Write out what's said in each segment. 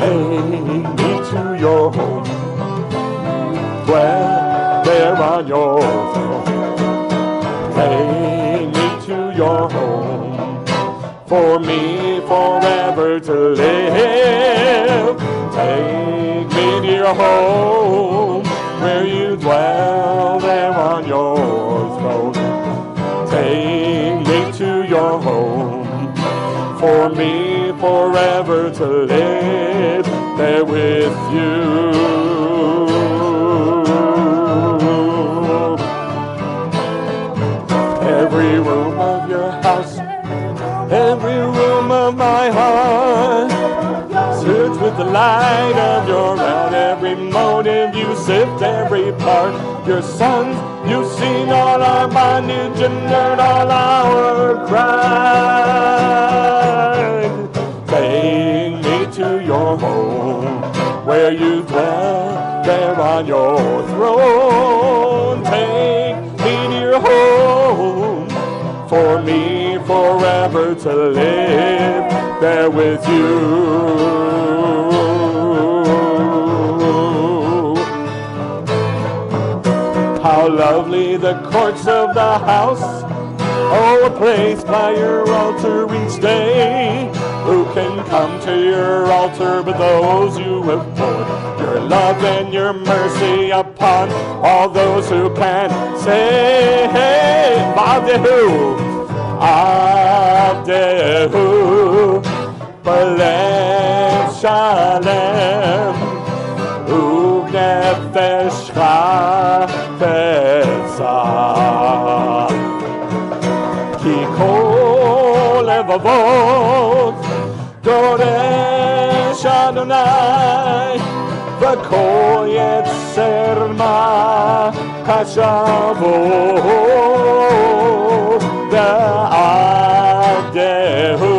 Take me to your home. Dwell there on your throne. Take me to your home. For me forever to live. Take me to your home, where you dwell there on your throne. Take me to your home, for me forever to live there with you. Every room of your house, every room of my heart, search with the light of your eye. Every motive you sift, every part. Your sons, you've seen all our bondage and heard all our cries. Take me to your home, where you dwell there on your throne. Take me to your home, for me forever to live there with you. How lovely the courts of the house, oh, a place by your altar each day. Who can come to your altar but those you have poured your love and your mercy upon? All those who can say, hey, Avdehu, Avdehu, B'lev Shalem, U'nefesh Chafetza, Ki kol levavot Doresh Adonai, V'kol yetzer ma kashavot Da'avdehu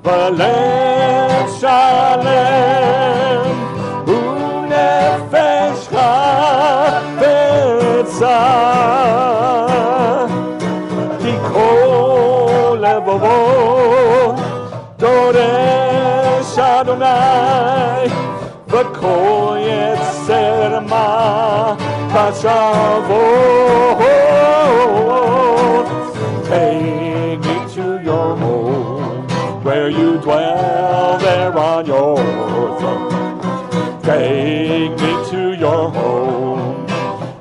B'lev Shalem U'nefesh Chafetza Ki kol levavot Doresh Adonai V'kol yetzer ma kashavot. Take me to your home, where you dwell there on your throne. Take me to your home,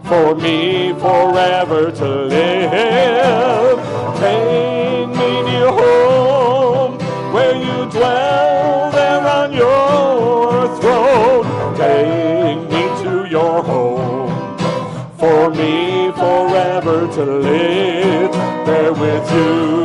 for me forever to live. Take me to your home, where you dwell there on your throne. Take me to your home, for me forever to live there with you.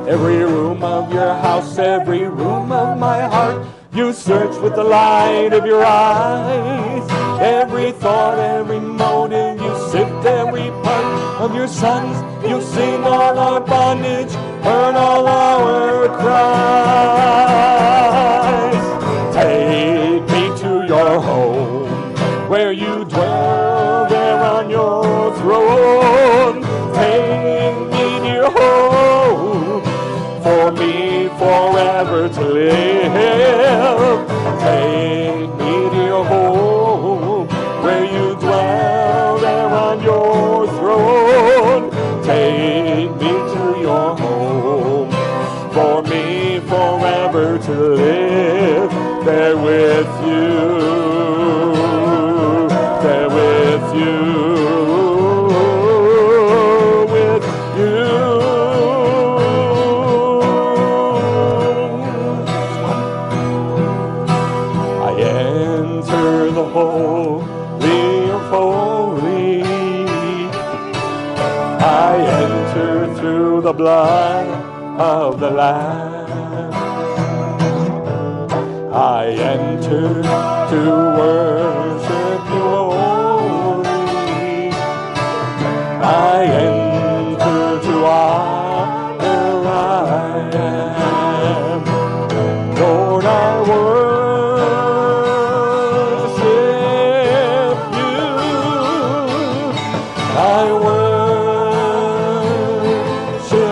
Every room of your house, every room of my heart, you search with the light of your eyes. Every thought, every motive, you sift every part of your sons. You've seen all our bondage, heard all our cries. Take me to your home, where you dwell there on your throne. Take me to your home, for me forever to live. Take me to your home, where you dwell there on your throne. Take me to your home, for me forever to live there with you, there with you, with you. I enter the holy of holies. I enter through the blood of the Lamb. I enter to worship you only. I enter to honor I am. Lord, I worship you. I worship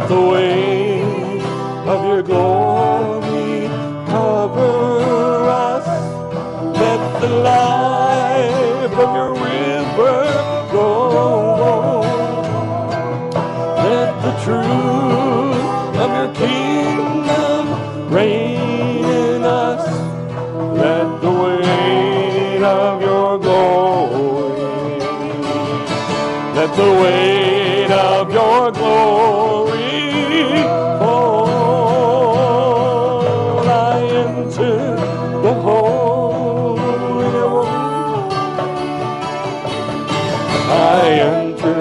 Let the weight of your glory cover us. Let the life of your river flow. Let the truth of your kingdom reign in us. Let the weight of your glory, let the weight of your glory fall. I enter the holy of I enter.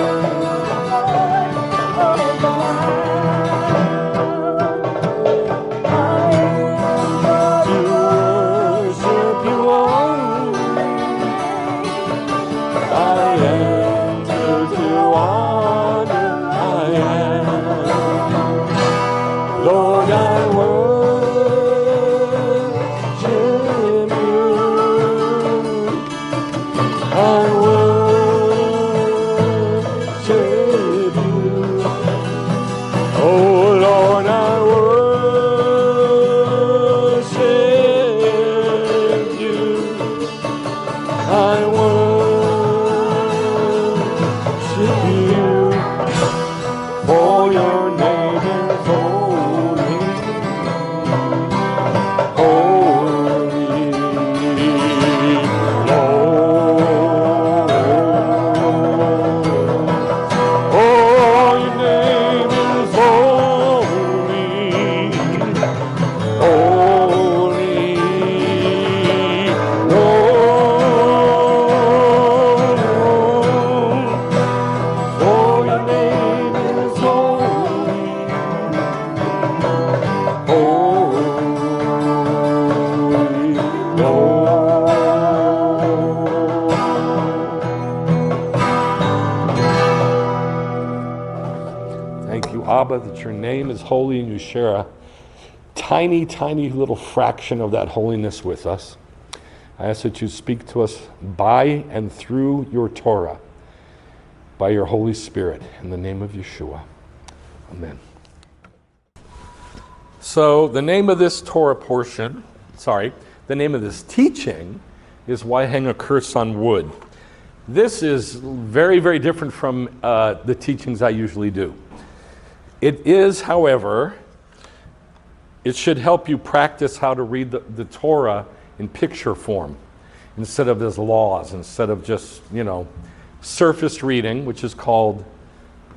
That your name is holy and you share a tiny, tiny little fraction of that holiness with us. I ask that you speak to us by and through your Torah, by your Holy Spirit, in the name of Yeshua. Amen. So the name of this Torah portion, the name of this teaching is why hang a curse on wood. This is very, very different from the teachings I usually do. It is, however, it should help you practice how to read the Torah in picture form instead of as laws, instead of just, surface reading, which is called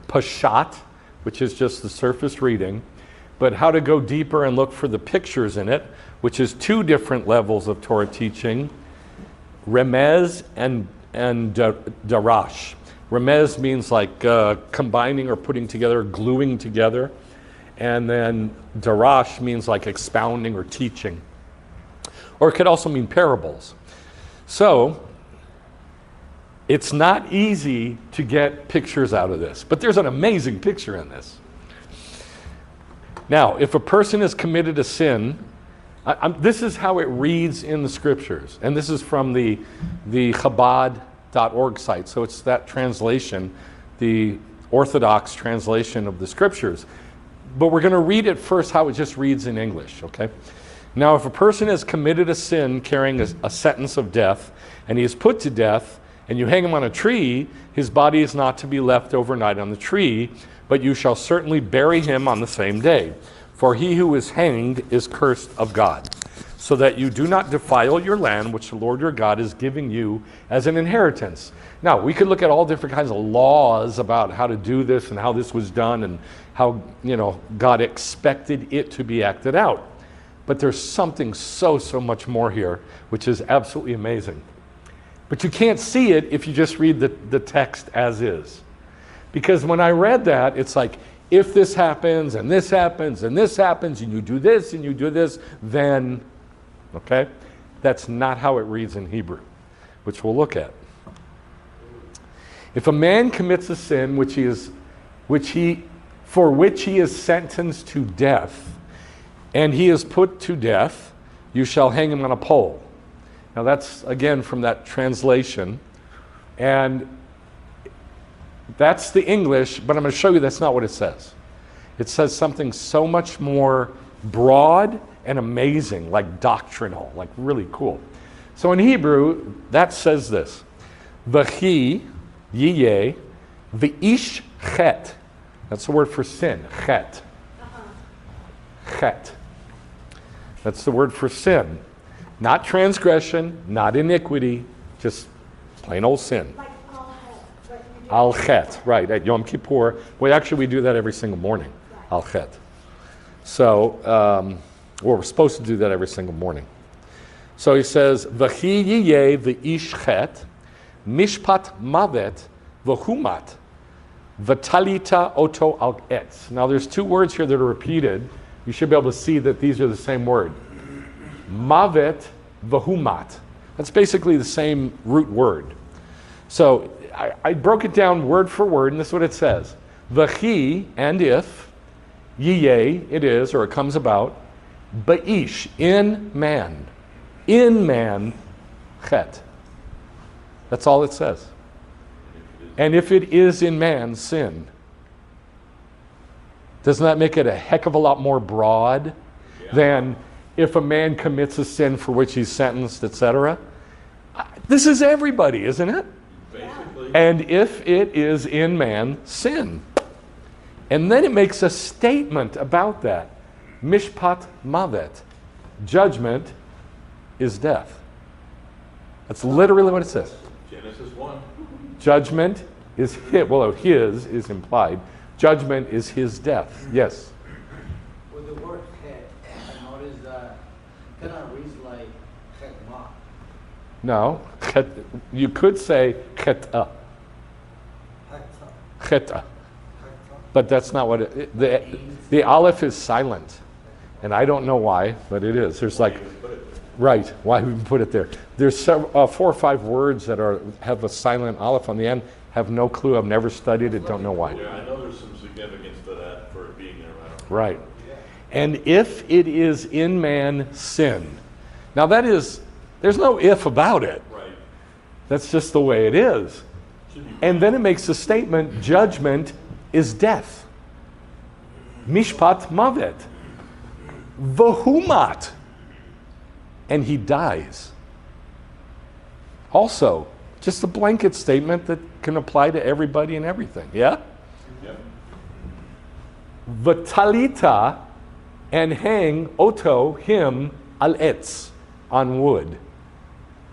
Pashat, which is just the surface reading, but how to go deeper and look for the pictures in it, which is two different levels of Torah teaching, Remez and Darash. Remez means like combining or putting together, gluing together. And then Darash means like expounding or teaching. Or it could also mean parables. So it's not easy to get pictures out of this, but there's an amazing picture in this. Now, if a person has committed a sin, this is how it reads in the scriptures. And this is from the Chabad.org site. So it's that translation, the Orthodox translation of the scriptures. But we're going to read it first how it just reads in English, okay? Now, if a person has committed a sin carrying a sentence of death, and he is put to death, and you hang him on a tree, his body is not to be left overnight on the tree, but you shall certainly bury him on the same day. For he who is hanged is cursed of God, so that you do not defile your land, which the Lord your God is giving you as an inheritance. Now, we could look at all different kinds of laws about how to do this and how this was done and how, God expected it to be acted out. But there's something so much more here, which is absolutely amazing. But you can't see it if you just read the text as is. Because when I read that, it's like, if this happens, and this happens, and this happens, and you do this, and you do this, then, okay? That's not how it reads in Hebrew, which we'll look at. If a man commits a sin for which he is sentenced to death, and he is put to death, you shall hang him on a pole. Now that's, again, from that translation. And that's the English, but I'm going to show you that's not what it says. It says something so much more broad and amazing, like doctrinal, like really cool. So in Hebrew, that says this: V'chi yiyeh v'ish chet. That's the word for sin, chet. Chet. That's the word for sin. Not transgression, not iniquity, just plain old sin. Like Al chet, right, at Yom Kippur. Well, actually, we do that every single morning, al chet. So, we're supposed to do that every single morning. So he says, V'chi yiyeh v'ish chet, mishpat mavet v'humat, v'talita oto al etz. Now, there's two words here that are repeated. You should be able to see that these are the same word. Mavet v'humat. That's basically the same root word. So I broke it down word for word, and this is what it says. V'chi, and if, yiyeh, it is, or it comes about, ba'ish, in man, chet. That's all it says. And if it is in man, sin. Doesn't that make it a heck of a lot more broad than if a man commits a sin for which he's sentenced, etc.? This is everybody, isn't it? Basically. And if it is in man, sin. And then it makes a statement about that. Mishpat mavet. Judgment is death. That's literally what it says. Genesis 1. Judgment is his is implied. Judgment is his death. Yes. With the word chet, I noticed that it kind of reads like chetma. No. You could say cheta. Cheta. But that's not what it, the aleph is silent. And I don't know why, but it is. There's like, right, why we put it there. There's 4 or 5 words that have a silent aleph on the end. Have no clue. I've never studied it. Don't know why. Yeah, I know there's some significance to that for it being there. Right. And if it is in man, sin. Now that is, there's no if about it. Right. That's just the way it is. And then it makes the statement, judgment is death. Mishpat mavet. V'humat. And he dies. Also, just a blanket statement that can apply to everybody and everything. Yeah? Yep. V'talita, and hang oto, him, al etz, on wood.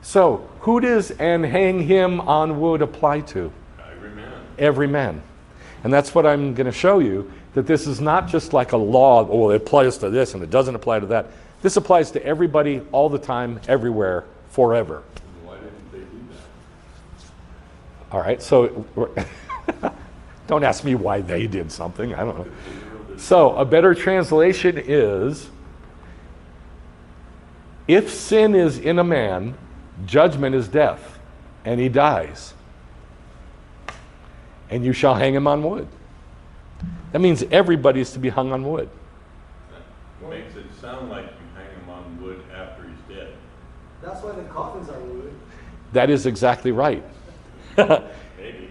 So, who does and hang him on wood apply to? Every man. Every man. And that's what I'm going to show you, that this is not just like a law, oh, it applies to this and it doesn't apply to that. This applies to everybody, all the time, everywhere, forever. Why didn't they do that? All right, so don't ask me why they did something. I don't know. So a better translation is, if sin is in a man, judgment is death, and he dies. And you shall hang him on wood. That means everybody is to be hung on wood. That makes it sound like you hang him on wood after he's dead. That's why the coffins are wood. That is exactly right. Maybe.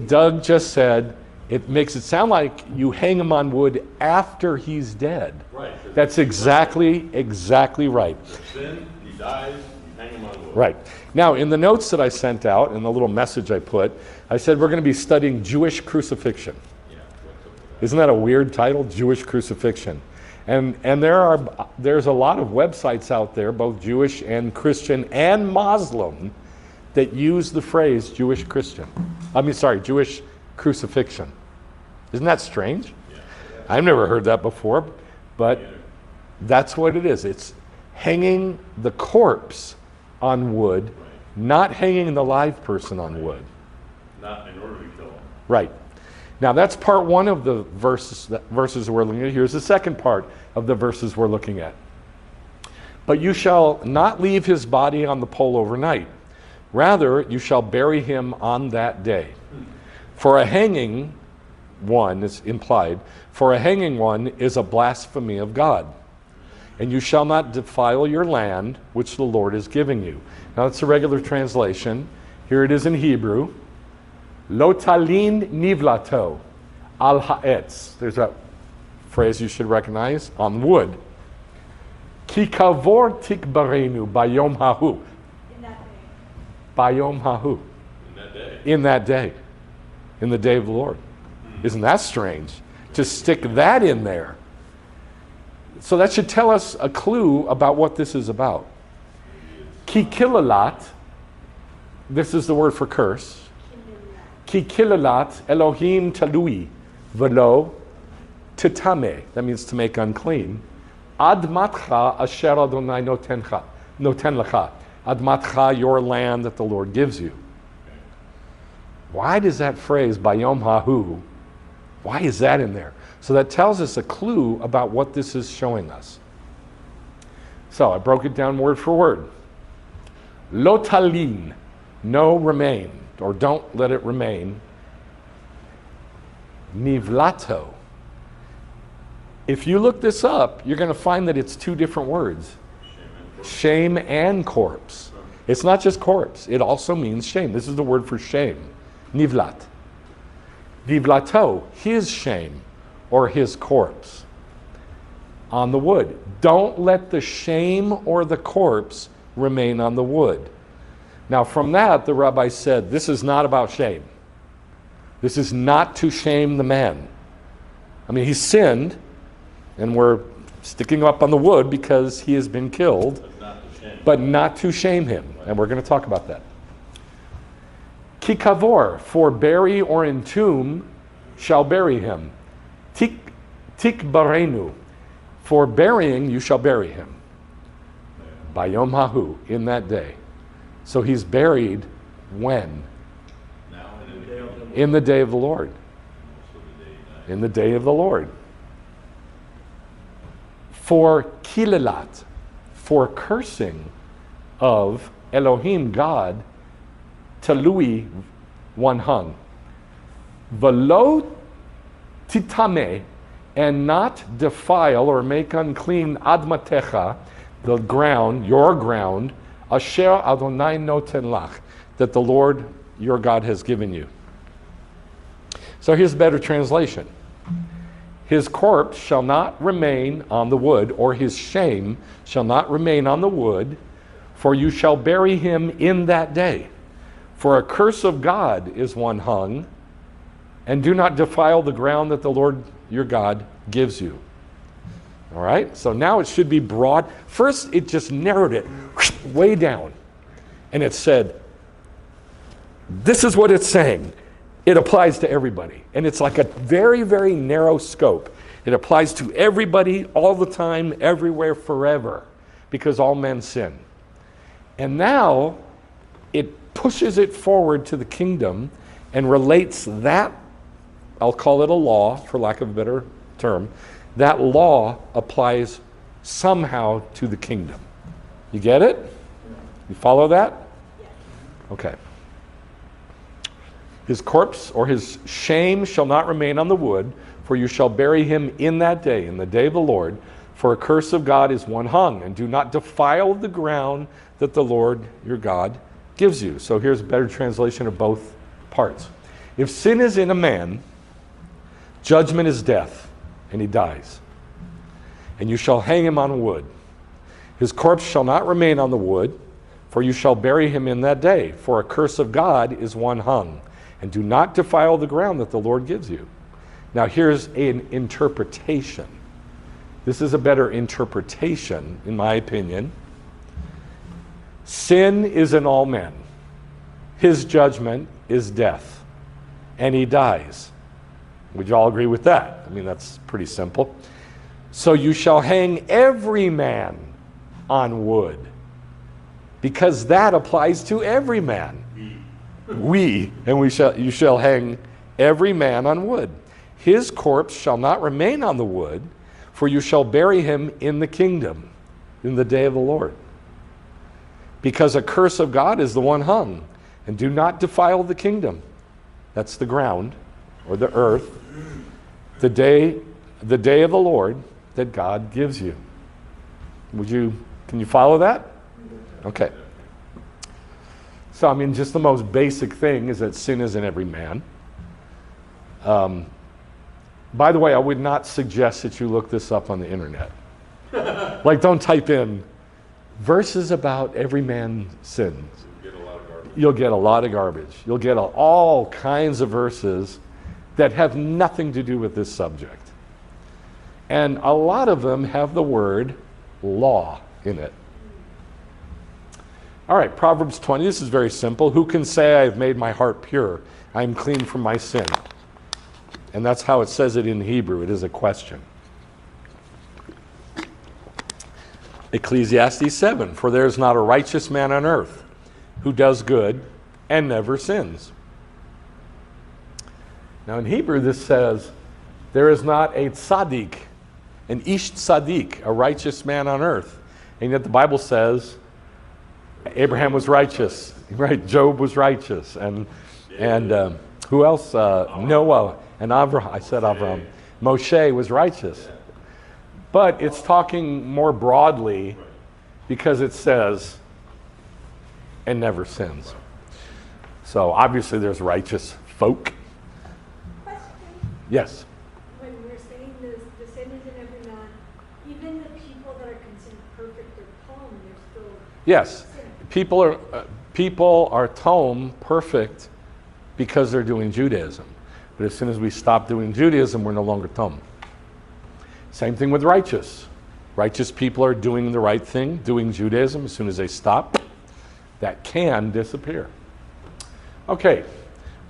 Doug just said, it makes it sound like you hang him on wood after he's dead. Right. That's exactly right. Sin, he dies, you hang him on wood. Right. Now, in the notes that I sent out, in the little message I put, I said we're going to be studying Jewish crucifixion. Yeah. What's up with that? Isn't that a weird title? Jewish crucifixion. And there's a lot of websites out there, both Jewish and Christian and Muslim, that use the phrase Jewish crucifixion. Isn't that strange? Yeah. I've never heard that before, but that's what it is. It's hanging the corpse on wood, Right. not hanging the live person on wood. Not in order to kill him. Right. Now that's part one of the verses we're looking at. Here's the second part of the verses we're looking at. But you shall not leave his body on the pole overnight. Rather, you shall bury him on that day. For a hanging one is implied. For a hanging one is a blasphemy of God. And you shall not defile your land, which the Lord is giving you. Now that's a regular translation. Here it is in Hebrew. Lo talin nivlato al ha'etz. There's a phrase you should recognize, on wood. Ki kavor tikbarenu bayom hahu. In that day. Bayom hahu. In that day. In that day. In the day of the Lord. Isn't that strange? To stick that in there. So that should tell us a clue about what this is about. Ki kilalat. This is the word for curse. Ki kilalat Elohim talui velo titame. That means to make unclean. Admatcha asher Adonai noten lecha. Admatcha, your land that the Lord gives you. Why does that phrase, bayom hahu, why is that in there? So that tells us a clue about what this is showing us. So I broke it down word for word. Lo talin, no remain, or don't let it remain. Nivlato. If you look this up, you're going to find that it's two different words. Shame and corpse. It's not just corpse, it also means shame. This is the word for shame. Nivlat. Nivlato, his shame, or his corpse. On the wood. Don't let the shame or the corpse remain on the wood. Now from that, the rabbi said, this is not about shame. This is not to shame the man. I mean, he sinned, and we're sticking up on the wood because he has been killed, but not to shame him. And we're going to talk about that. Ki kavor, for bury or entomb, shall bury him. Tik barenu, for burying you shall bury him. Bayom hahu, in that day. So he's buried when? Now in the day of the Lord. In the day of the Lord. For kilelat, for cursing of Elohim, God, talui, one hung. Velo titame, and not defile or make unclean admatecha, the ground, your ground, asher Adonai noten lach, that the Lord your God has given you. So here's a better translation. His corpse shall not remain on the wood, or his shame shall not remain on the wood, for you shall bury him in that day. For a curse of God is one hung, and do not defile the ground that the Lord your God gives you. All right, so now it should be broad. First, it just narrowed it way down, and it said, this is what it's saying. It applies to everybody, and it's like a very, very narrow scope. It applies to everybody, all the time, everywhere, forever, because all men sin. And now, it pushes it forward to the kingdom and relates that, I'll call it a law, for lack of a better term, that law applies somehow to the kingdom. You get it? You follow that? Okay. His corpse or his shame shall not remain on the wood, for you shall bury him in that day, in the day of the Lord. For a curse of God is one hung, and do not defile the ground that the Lord your God gives you. So here's a better translation of both parts. If sin is in a man, judgment is death, and he dies. And you shall hang him on wood. His corpse shall not remain on the wood, for you shall bury him in that day. For a curse of God is one hung. And do not defile the ground that the Lord gives you. Now here's an interpretation. This is a better interpretation, in my opinion. Sin is in all men. His judgment is death. And he dies. Would you all agree with that? I mean, that's pretty simple. So you shall hang every man on wood, because that applies to every man. You shall hang every man on wood. His corpse shall not remain on the wood, for you shall bury him in the kingdom, in the day of the Lord. Because a curse of God is the one hung, and do not defile the kingdom. That's the ground, or the earth, the day of the Lord that God gives you. Can you follow that? Okay. So, I mean, just the most basic thing is that sin is in every man. By the way, I would not suggest that you look this up on the internet. Like, don't type in verses about every man sins. You get a lot of garbage. You'll get a lot of garbage. You'll get all kinds of verses that have nothing to do with this subject. And a lot of them have the word law in it. All right, Proverbs 20, this is very simple. Who can say I have made my heart pure? I am clean from my sin. And that's how it says it in Hebrew. It is a question. Ecclesiastes 7, for there is not a righteous man on earth who does good and never sins. Now in Hebrew this says, there is not a tzaddik, an ish tzaddik, a righteous man on earth. And yet the Bible says, Abraham was righteous, right? Job was righteous, and who else? Noah and Avraham. I said Avraham. Moshe was righteous. But it's talking more broadly because it says, and never sins. So obviously there's righteous folk. Question. Yes. When we're saying the sin is in every man, even the people that are considered perfect or calm, they're still Yes. sinning. People are tom perfect because they're doing Judaism. But as soon as we stop doing Judaism, we're no longer tom. Same thing with righteous. Righteous people are doing the right thing, doing Judaism. As soon as they stop, that can disappear. Okay,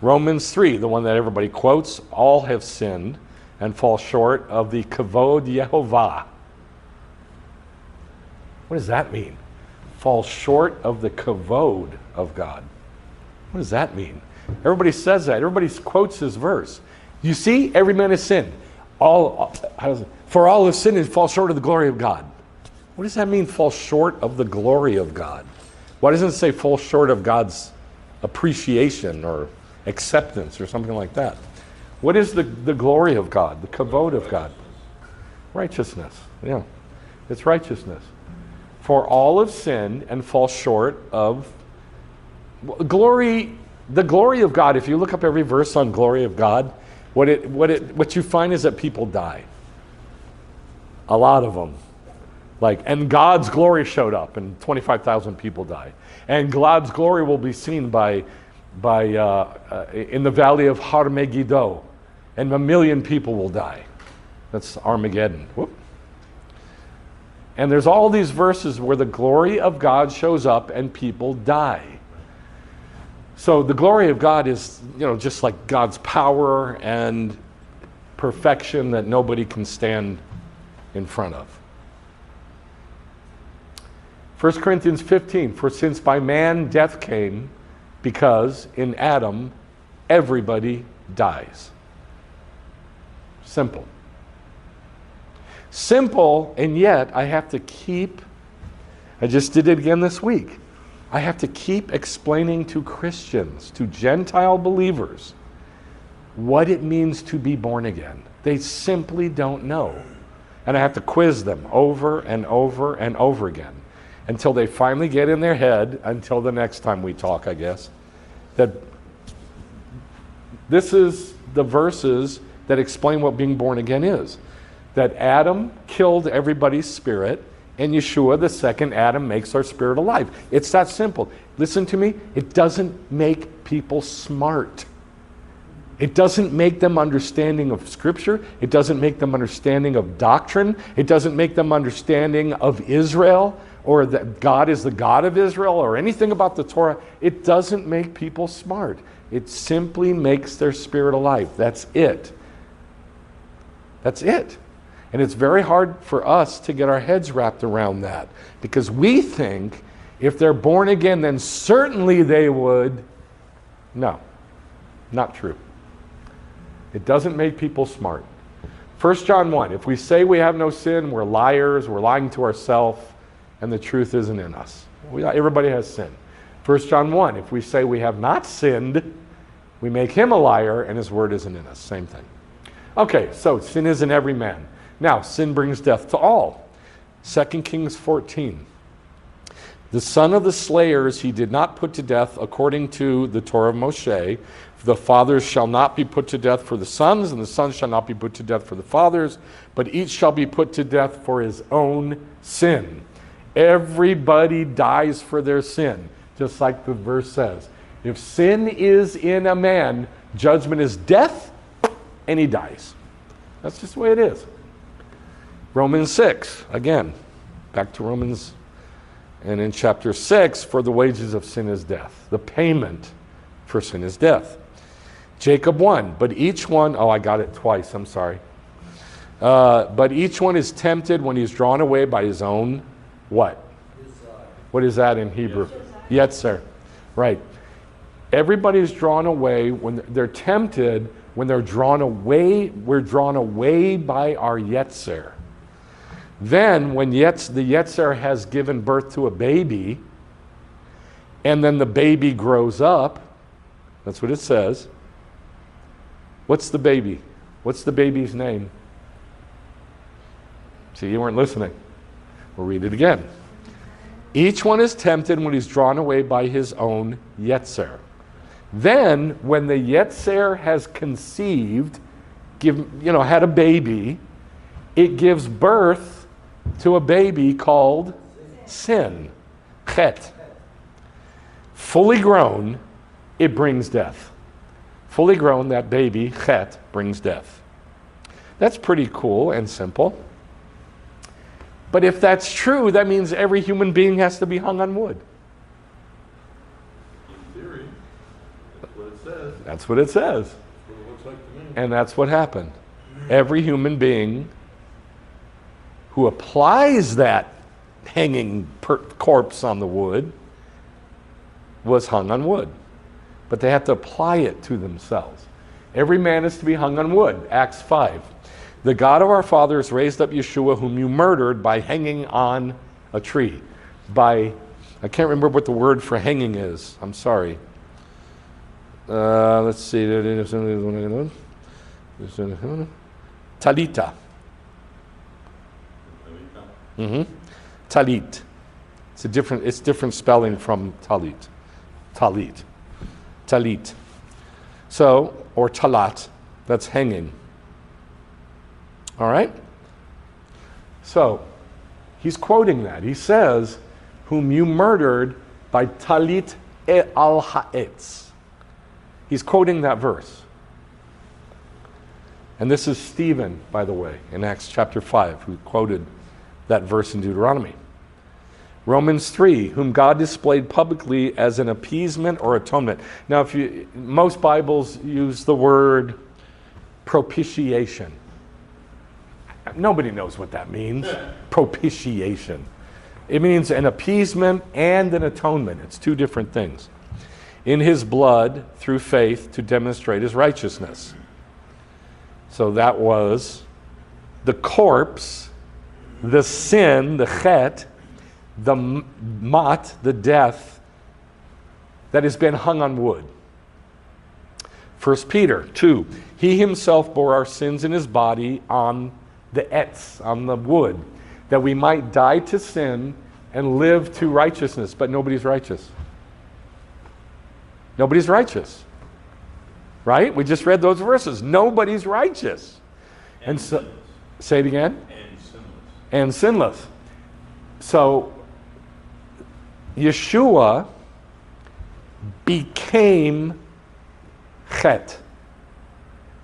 Romans 3, the one that everybody quotes, all have sinned and fall short of the kavod Yehovah. What does that mean? Fall short of the kavod of God. What does that mean? Everybody says that. Everybody quotes this verse. You see, every man has sinned. For all have sinned and fall short of the glory of God. What does that mean, fall short of the glory of God? Why doesn't it say fall short of God's appreciation or acceptance or something like that? What is the glory of God, the kavod of God? Righteousness. Yeah, it's righteousness. For all have sinned and fall short of glory. The glory of God, if you look up every verse on glory of God, what you find is that people die. A lot of them. And God's glory showed up and 25,000 people died. And God's glory will be seen in the valley of Har Megiddo, and 1 million people will die. That's Armageddon. Whoop. And there's all these verses where the glory of God shows up and people die. So the glory of God is, just like God's power and perfection that nobody can stand in front of. 1 Corinthians 15, for since by man death came, because in Adam everybody dies. Simple. Simple, and yet I just did it again this week. I have to keep explaining to Christians, to Gentile believers, what it means to be born again. They simply don't know. And I have to quiz them over and over and over again until they finally get in their head, until the next time we talk, I guess, that this is the verses that explain what being born again is. That Adam killed everybody's spirit, and Yeshua, the second Adam, makes our spirit alive. It's that simple. Listen to me. It doesn't make people smart. It doesn't make them understanding of Scripture. It doesn't make them understanding of doctrine. It doesn't make them understanding of Israel, or that God is the God of Israel, or anything about the Torah. It doesn't make people smart. It simply makes their spirit alive. That's it. That's it. And it's very hard for us to get our heads wrapped around that, because we think if they're born again, then certainly they would. No, not true. It doesn't make people smart. 1 John 1, if we say we have no sin, we're liars, we're lying to ourselves, and the truth isn't in us. Everybody has sin. 1 John 1, if we say we have not sinned, we make him a liar, and his word isn't in us. Same thing. Okay, so sin is in every man. Now, sin brings death to all. 2 Kings 14. The son of the slayers he did not put to death according to the Torah of Moshe. The fathers shall not be put to death for the sons, and the sons shall not be put to death for the fathers, but each shall be put to death for his own sin. Everybody dies for their sin, just like the verse says. If sin is in a man, judgment is death, and he dies. That's just the way it is. Romans 6, again, back to Romans. And in chapter 6, for the wages of sin is death. The payment for sin is death. Jacob 1, but each one, I got it twice, I'm sorry. But each one is tempted when he's drawn away by his own, what? What is that in Hebrew? Yetzer. Right. Everybody's drawn away when they're tempted, when they're drawn away, we're drawn away by our Yetzer. Then when the Yetzer has given birth to a baby, and then the baby grows up, that's what it says. What's the baby? What's the baby's name? See, you weren't listening. We'll read it again. Each one is tempted when he's drawn away by his own Yetzer. Then, when the Yetzer has conceived, had a baby, it gives birth to a baby called sin, chet. Fully grown, it brings death. Fully grown, that baby, chet, brings death. That's pretty cool and simple. But if that's true, that means every human being has to be hung on wood. In theory, that's what it says. That's what it says. That's what it looks like to me. And that's what happened. Every human being who applies that hanging corpse on the wood was hung on wood. But they have to apply it to themselves. Every man is to be hung on wood. Acts 5. The God of our fathers raised up Yeshua, whom you murdered by hanging on a tree. I can't remember what the word for hanging is. I'm sorry. Let's see. Talita. Talit. It's different spelling from talit. Talit. So, or talat, that's hanging. All right? So, he's quoting that. He says, whom you murdered by talit al ha'etz. He's quoting that verse. And this is Stephen, by the way, in Acts chapter 5, who quoted that verse in Deuteronomy. Romans 3, whom God displayed publicly as an appeasement or atonement. Now, most Bibles use the word propitiation. Nobody knows what that means. Propitiation. It means an appeasement and an atonement. It's two different things. In his blood, through faith, to demonstrate his righteousness. So that was the corpse, the sin, the chet, the mat, the death, that has been hung on wood. 1 Peter 2, he himself bore our sins in his body on the etz, on the wood, that we might die to sin and live to righteousness. But nobody's righteous. Nobody's righteous. Right? We just read those verses. Nobody's righteous. And so, sinless. Say it again. And sinless. And sinless. So, Yeshua became chet.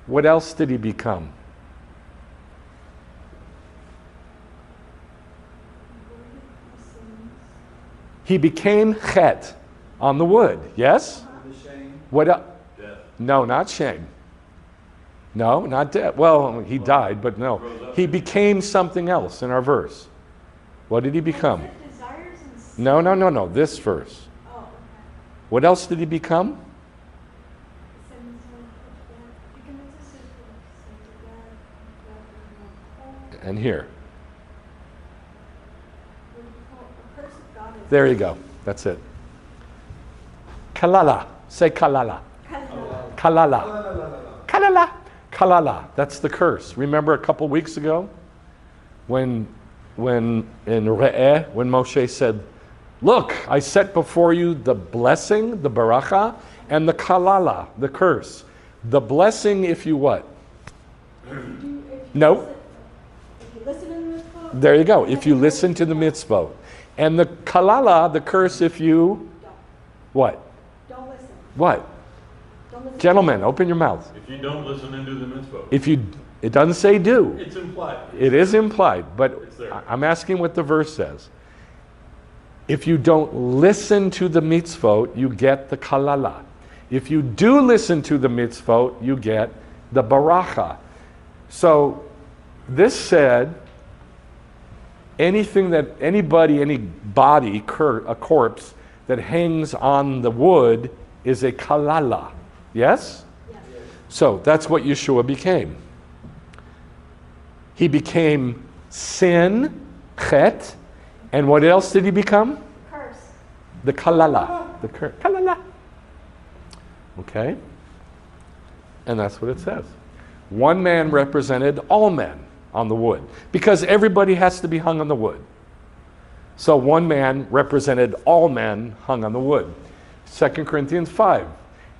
What else did he become? He became chet on the wood. Yes? What else? Death. No, not shame. No, not death. Well, he died, but no. He became something else in our verse. What did he become? Desires and sins. No. This verse. Oh, okay. What else did he become? Sins and death. Because it's a sin to death. And here. A curse of God is There you go. That's it. Kalala. Say kalala. Kalala. Kalala. Kalala. That's the curse. Remember a couple weeks ago when in Re'eh, when Moshe said, Look, I set before you the blessing, the baracha, and the kalala, the curse. The blessing if you what? No. If you listen to the mitzvot. There you go. If you listen to the mitzvot. And the kalala, the curse if you what? Don't listen. What? Don't listen. Gentlemen, open your mouths. If you don't listen and do the mitzvah. It doesn't say do. It's implied. It is implied, but It's there. I'm asking what the verse says. If you don't listen to the mitzvot, you get the kalala. If you do listen to the mitzvot, you get the baracha. So this said, any body, a corpse that hangs on the wood is a kalala. Yes? Yes. So that's what Yeshua became. He became sin, chet, and what else did he become? Curse. The kalala. The kalala. Okay? And that's what it says. One man represented all men on the wood, because everybody has to be hung on the wood. So one man represented all men hung on the wood. 2 Corinthians 5.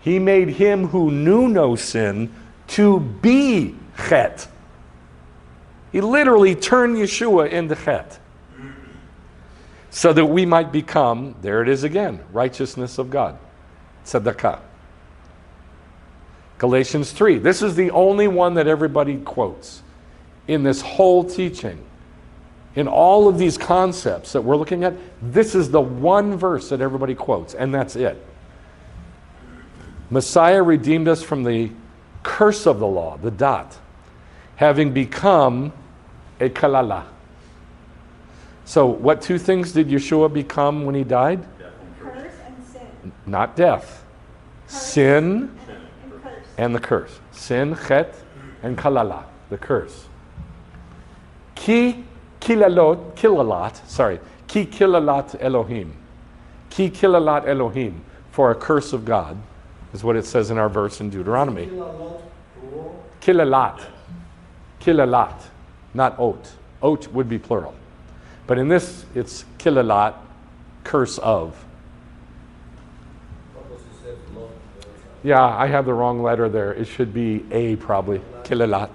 He made him who knew no sin to be chet. He literally turned Yeshua into chet. So that we might become, there it is again, righteousness of God. Tzedakah. Galatians 3. This is the only one that everybody quotes in this whole teaching. In all of these concepts that we're looking at, this is the one verse that everybody quotes, and that's it. Messiah redeemed us from the curse of the law, the dot, having become a kalala. So what two things did Yeshua become when he died? Curse and sin. Not death. Curse Sin and curse. and the curse. Sin, chet, and kalala, the curse. Ki kilalat Elohim. Ki kilalat Elohim, for a curse of God, is what it says in our verse in Deuteronomy. Kilalat. Kilalat, not ot. Ot would be plural. But in this, it's kilalat, curse of. Yeah, I have the wrong letter there. It should be A probably. Kilalat.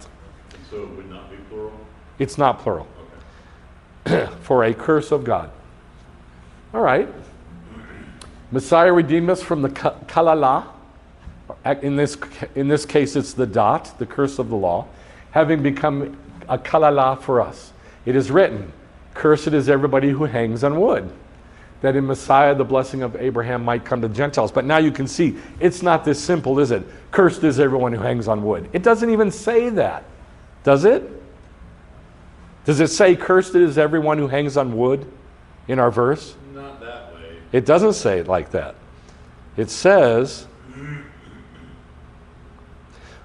So it would not be plural? It's not plural. Okay. For a curse of God. All right. Messiah redeemed us from the kalala. In this case, it's the dot, the curse of the law, having become a kalala for us. It is written, cursed is everybody who hangs on wood, that in Messiah the blessing of Abraham might come to Gentiles. But now you can see, it's not this simple, is it? Cursed is everyone who hangs on wood. It doesn't even say that, does it? Does it say cursed is everyone who hangs on wood in our verse? Not that way. It doesn't say it like that. It says,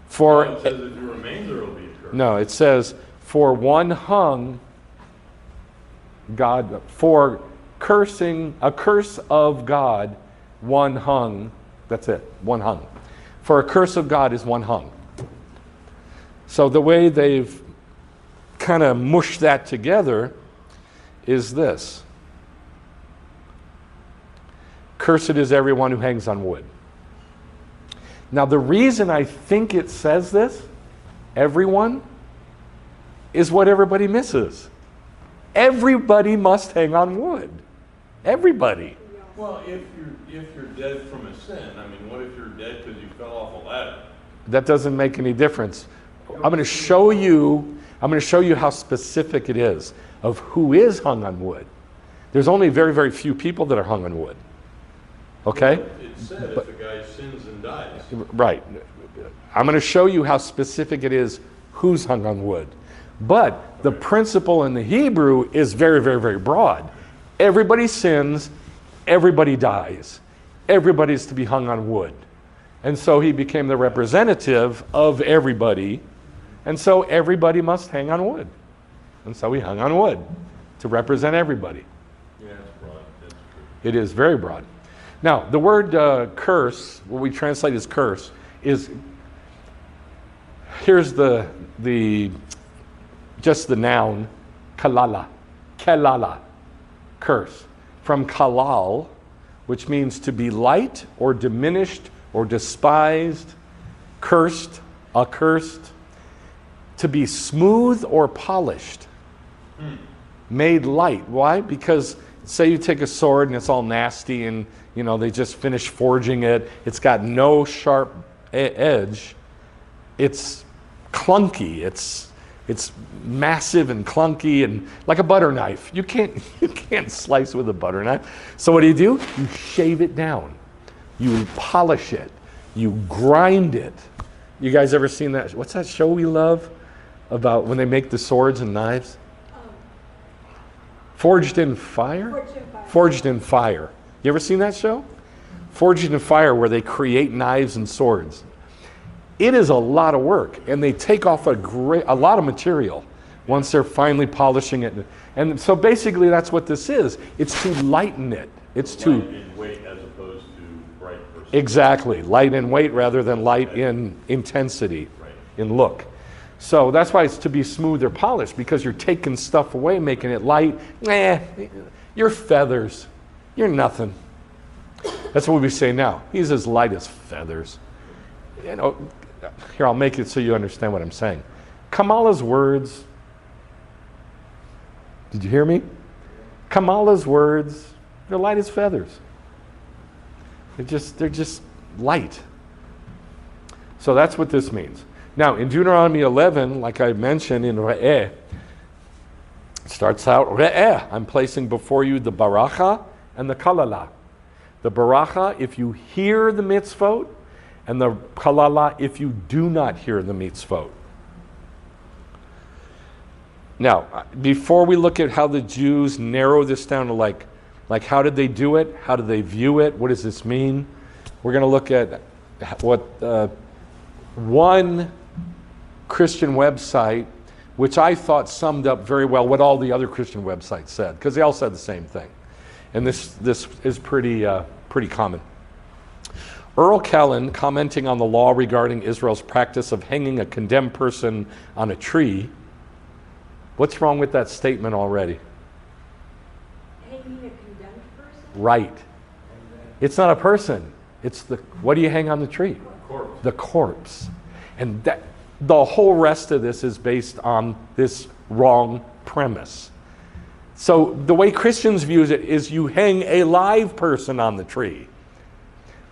for... It says if you remain, there will be a curse. No, it says, for one hung, God, for cursing, a curse of God, one hung. That's it, one hung. For a curse of God is one hung. So the way they've kind of mushed that together is this. Cursed is everyone who hangs on wood. Now the reason I think it says this, everyone, is what everybody misses. Everybody must hang on wood. Everybody. Well, if you're dead from a sin, I mean, what if you're dead because you fell off a ladder? That doesn't make any difference. I'm going to show you how specific it is of who is hung on wood. There's only very, very few people that are hung on wood. Okay? It said if a guy sins and dies. Right. I'm going to show you how specific it is who's hung on wood. But the principle in the Hebrew is very, very, very broad. Everybody sins, everybody dies. Everybody's to be hung on wood. And so he became the representative of everybody. And so everybody must hang on wood. And so he hung on wood to represent everybody. Yeah, it's broad. That's true. It is very broad. Now, the word curse, what we translate as curse, is, here's just the noun, kalala, kelala, curse. from kalal, which means to be light or diminished or despised, cursed, accursed, to be smooth or polished, made light. Why? Because say you take a sword and it's all nasty and they just finished forging it. It's got no sharp edge. It's clunky. It's massive and clunky and like a butter knife. You can't slice with a butter knife. So what do? You shave it down. You polish it. You grind it. You guys ever seen that? What's that show we love about when they make the swords and knives? Forged in Fire? Forged in Fire. You ever seen that show? Forged in Fire, where they create knives and swords. It is a lot of work, and they take off a lot of material once they're finally polishing it. And so basically that's what this is. It's to lighten it. It's to... Light in weight as opposed to bright versus... Exactly. Light in weight rather than light in intensity, in look. So that's why it's to be smooth or polished, because you're taking stuff away, making it light. You're feathers. You're nothing. That's what we say now. He's as light as feathers. Here, I'll make it so you understand what I'm saying. Kamala's words. Did you hear me? Kamala's words, they're light as feathers. They're just light. So that's what this means. Now, in Deuteronomy 11, like I mentioned in Re'eh, it starts out, Re'eh, I'm placing before you the baracha and the kalala. The baracha, if you hear the mitzvot, and the kalala, if you do not hear the mitzvot. Now, before we look at how the Jews narrow this down to like how did they do it? How do they view it? What does this mean? We're going to look at what one Christian website, which I thought summed up very well what all the other Christian websites said, because they all said the same thing. And this is pretty common. Earl Callan, commenting on the law regarding Israel's practice of hanging a condemned person on a tree, what's wrong with that statement already? Hanging a condemned person? Right. It's not a person. It's what do you hang on the tree? Corpse. The corpse. And the whole rest of this is based on this wrong premise. So the way Christians view it is you hang a live person on the tree.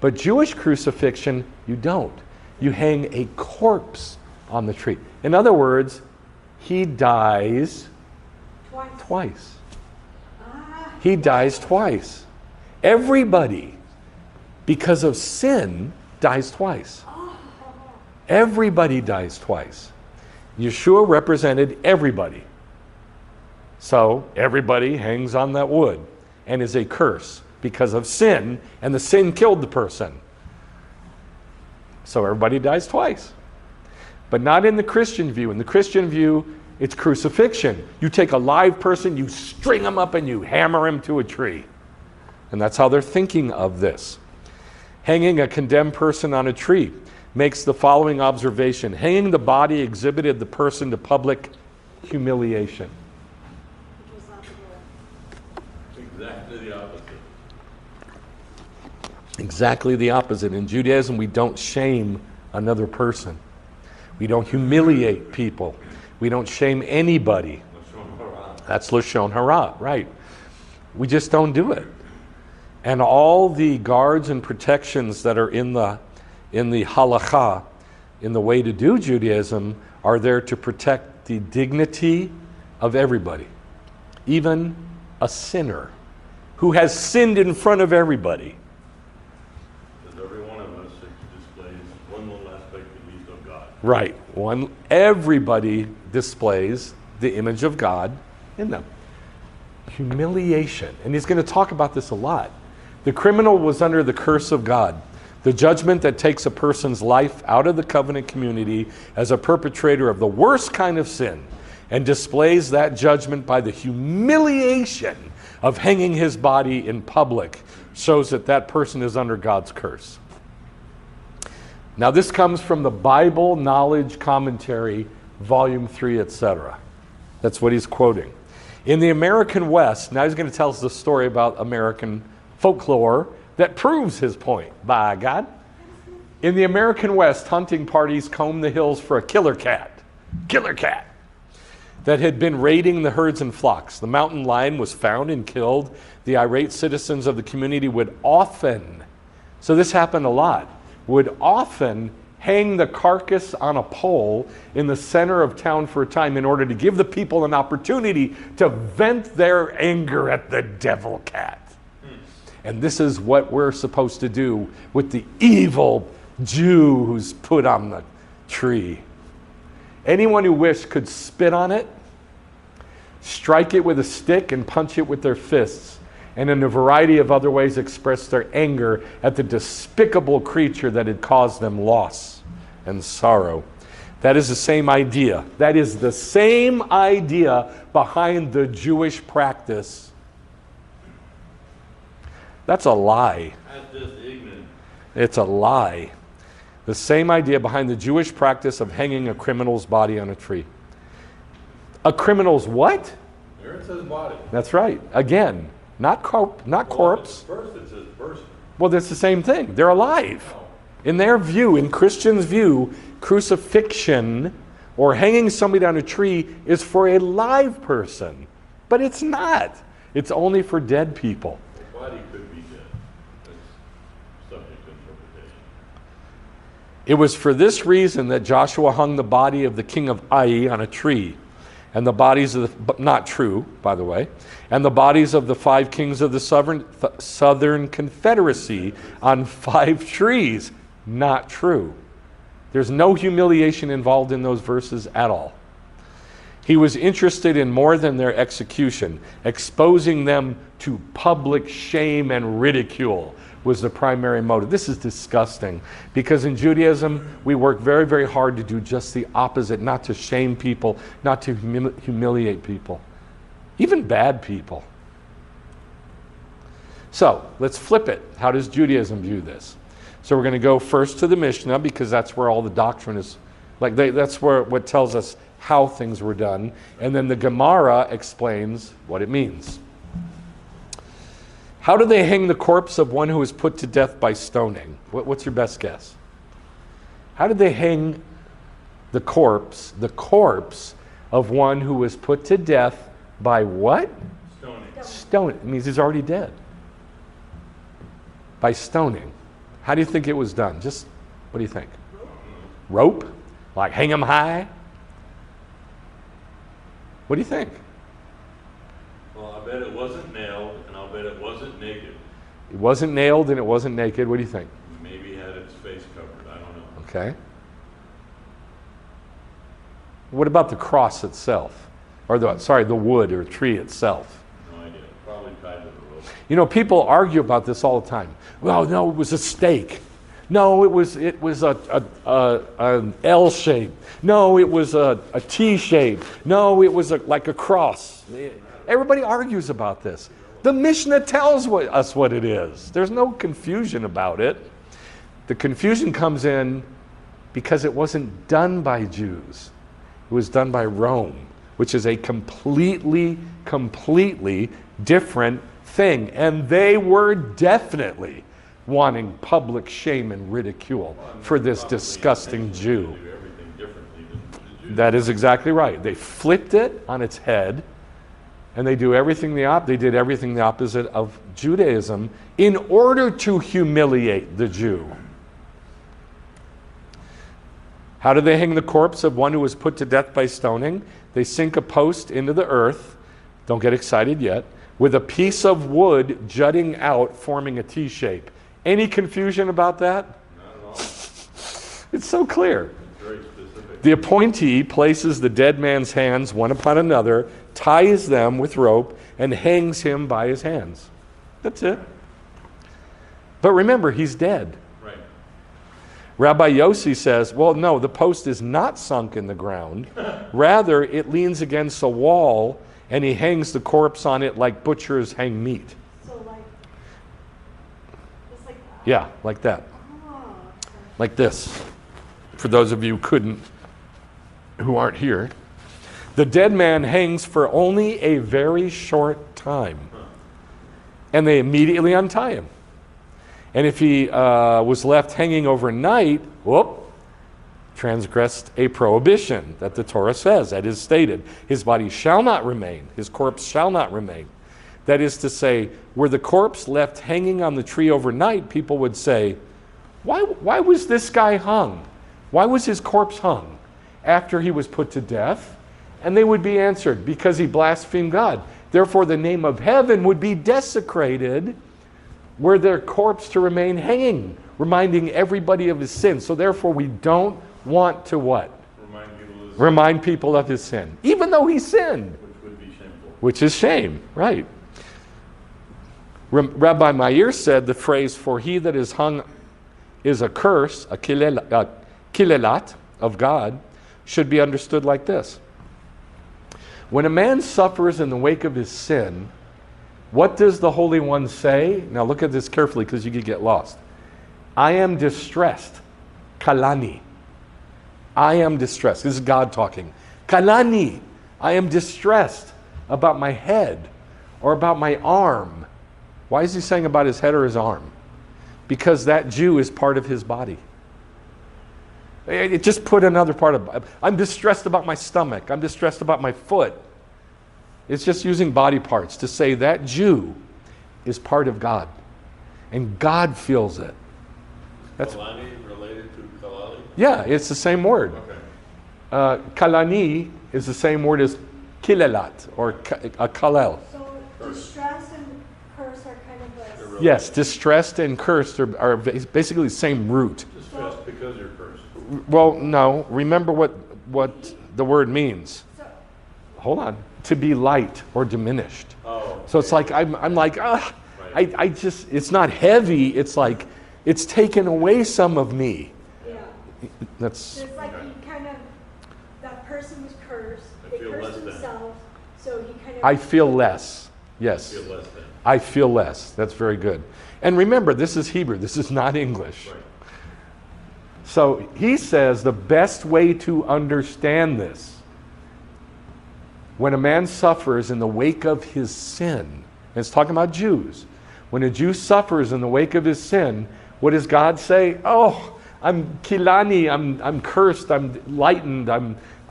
But Jewish crucifixion, you don't. You hang a corpse on the tree. In other words, he dies twice. He dies twice. Everybody, because of sin, dies twice. Everybody dies twice. Yeshua represented everybody. So everybody hangs on that wood and is a curse because of sin, and the sin killed the person. So everybody dies twice. But not in the Christian view. In the Christian view, it's crucifixion. You take a live person, you string him up, and you hammer him to a tree. And that's how they're thinking of this. Hanging a condemned person on a tree makes the following observation. Hanging the body exhibited the person to public humiliation. Exactly the opposite. Exactly the opposite. In Judaism, we don't shame another person. We don't humiliate people. We don't shame anybody. That's Lashon Hara, right. We just don't do it. And all the guards and protections that are in the halakha, in the way to do Judaism, are there to protect the dignity of everybody. Even a sinner who has sinned in front of everybody. Because every one of us displays one little aspect at least of God. Right. Everybody displays the image of God in them. Humiliation. And he's going to talk about this a lot. The criminal was under the curse of God. The judgment that takes a person's life out of the covenant community as a perpetrator of the worst kind of sin and displays that judgment by the humiliation of hanging his body in public shows that that person is under God's curse. Now this comes from the Bible Knowledge Commentary, Volume 3, etc. That's what he's quoting. In the American West, now he's going to tell us the story about American folklore that proves his point, by God. In the American West, hunting parties combed the hills for a killer cat, that had been raiding the herds and flocks. The mountain lion was found and killed. The irate citizens of the community would often, so this happened a lot, would often hang the carcass on a pole in the center of town for a time in order to give the people an opportunity to vent their anger at the devil cat. And this is what we're supposed to do with the evil Jew who's put on the tree. Anyone who wished could spit on it, strike it with a stick, and punch it with their fists, and in a variety of other ways express their anger at the despicable creature that had caused them loss and sorrow. That is the same idea. That is the same idea behind the Jewish practice. That's a lie. That's just ignorant. It's a lie. The same idea behind the Jewish practice of hanging a criminal's body on a tree. A criminal's what? There it says body. That's right. Again, not corpse. First it says person. Well, that's the same thing. They're alive. No. In their view, in Christians' view, crucifixion or hanging somebody on a tree is for a live person. But it's not. It's only for dead people. The body could be dead. That's subject to interpretation. It was for this reason that Joshua hung the body of the king of Ai on a tree, and the bodies of the, not true, by the way, and the bodies of the 5 kings of the Southern Confederacy on 5 trees. Not true. There's no humiliation involved in those verses at all. He was interested in more than their execution. Exposing them to public shame and ridicule was the primary motive. This is disgusting, because in Judaism, we work very, very hard to do just the opposite, not to shame people, not to humiliate people, even bad people. So let's flip it. How does Judaism view this? So we're going to go first to the Mishnah, because that's where all the doctrine is. That's where what tells us how things were done. And then the Gemara explains what it means. How do they hang the corpse of one who was put to death by stoning? What's your best guess? How did they hang the corpse of one who was put to death by what? Stoning. Stoning. It means he's already dead. By stoning. How do you think it was done? Just, what do you think? Rope? Like hang him high? What do you think? Well, I bet it wasn't nailed, and I'll bet it wasn't naked. It wasn't nailed and it wasn't naked. What do you think? Maybe had its face covered. I don't know. Okay. What about the cross itself? Or the wood or tree itself? No idea. Probably tied to the rope. You know, people argue about this all the time. Well, no, it was a stake. No, it was an L shape. No, it was a T shape. No, it was like a cross. Everybody argues about this. The Mishnah tells us what it is. There's no confusion about it. The confusion comes in because it wasn't done by Jews. It was done by Rome, which is a completely different thing. And they were definitely wanting public shame and ridicule for this disgusting Jew. That is exactly right. They flipped it on its head, and they did everything the opposite of Judaism in order to humiliate the Jew. How do they hang the corpse of one who was put to death by stoning? They sink a post into the earth, don't get excited yet, with a piece of wood jutting out, forming a T shape. Any confusion about that? Not at all. It's so clear. It's very specific. The appointee places the dead man's hands one upon another, ties them with rope, and hangs him by his hands. That's it. But remember, he's dead. Right. Rabbi Yossi says, well, no, the post is not sunk in the ground. Rather, it leans against a wall, and he hangs the corpse on it like butchers hang meat. So like, just like that? Yeah, like that. Oh, okay. Like this. For those of you who aren't here. The dead man hangs for only a very short time. And they immediately untie him. And if he was left hanging overnight, transgressed a prohibition that the Torah says. That is stated. His body shall not remain. His corpse shall not remain. That is to say, were the corpse left hanging on the tree overnight, people would say, why was this guy hung? Why was his corpse hung after he was put to death? And they would be answered, because he blasphemed God. Therefore, the name of heaven would be desecrated were their corpse to remain hanging, reminding everybody of his sin. So therefore, we don't want to what? Remind people of his sin. Even though he sinned. Which would be shameful. Which is shame, right. Rabbi Meir said the phrase, for he that is hung is a curse, a kilelat of God, should be understood like this. When a man suffers in the wake of his sin, what does the Holy One say? Now look at this carefully because you could get lost. I am distressed. Kalani. I am distressed. This is God talking. Kalani. I am distressed about my head or about my arm. Why is he saying about his head or his arm? Because that Jew is part of his body. It just put another part of, I'm distressed about my stomach. I'm distressed about my foot. It's just using body parts to say that Jew is part of God. And God feels it. That's Kalani related to Kalali? Yeah, it's the same word. Okay. Kalani is the same word as kilelat or a kalel. So distress and curse are kind of a... Yes, distressed and cursed are basically the same root. Distressed because you're cursed. Well, no. Remember what the word means. Hold on. To be light or diminished. Oh. So it's like I'm like, Right. I just, it's not heavy. It's like it's taken away some of me. Yeah. That's. So it's like he kind of, that person was cursed. I They feel less cursed than. themselves. So he kind of... I feel less. Yes. Feel less than. I feel less. That's very good. And remember, this is Hebrew. This is not English. Right. So he says the best way to understand this, when a man suffers in the wake of his sin, and it's talking about Jews, when a Jew suffers in the wake of his sin, what does God say? Oh, I'm kilani, I'm cursed, I'm lightened,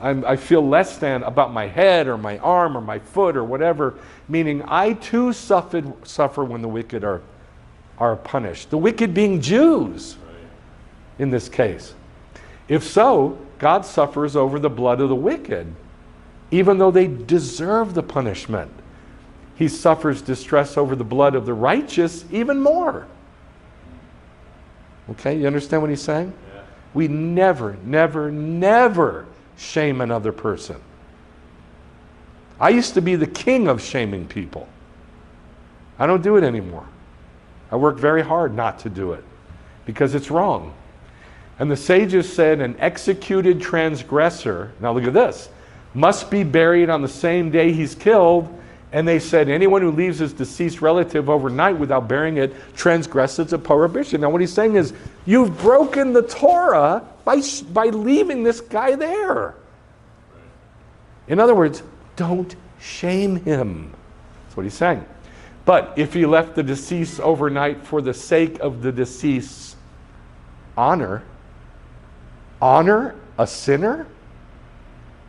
I feel less than about my head or my arm or my foot or whatever, meaning I too suffer when the wicked are punished. The wicked being Jews. In this case. If so, God suffers over the blood of the wicked, even though they deserve the punishment. He suffers distress over the blood of the righteous even more. Okay, you understand what he's saying? Yeah. We never, never, never shame another person. I used to be the king of shaming people. I don't do it anymore. I work very hard not to do it because it's wrong. And the sages said an executed transgressor, now look at this, must be buried on the same day he's killed. And they said anyone who leaves his deceased relative overnight without burying it transgresses a prohibition. Now what he's saying is, you've broken the Torah by leaving this guy there. In other words, don't shame him. That's what he's saying. But if he left the deceased overnight for the sake of the deceased's honor a sinner?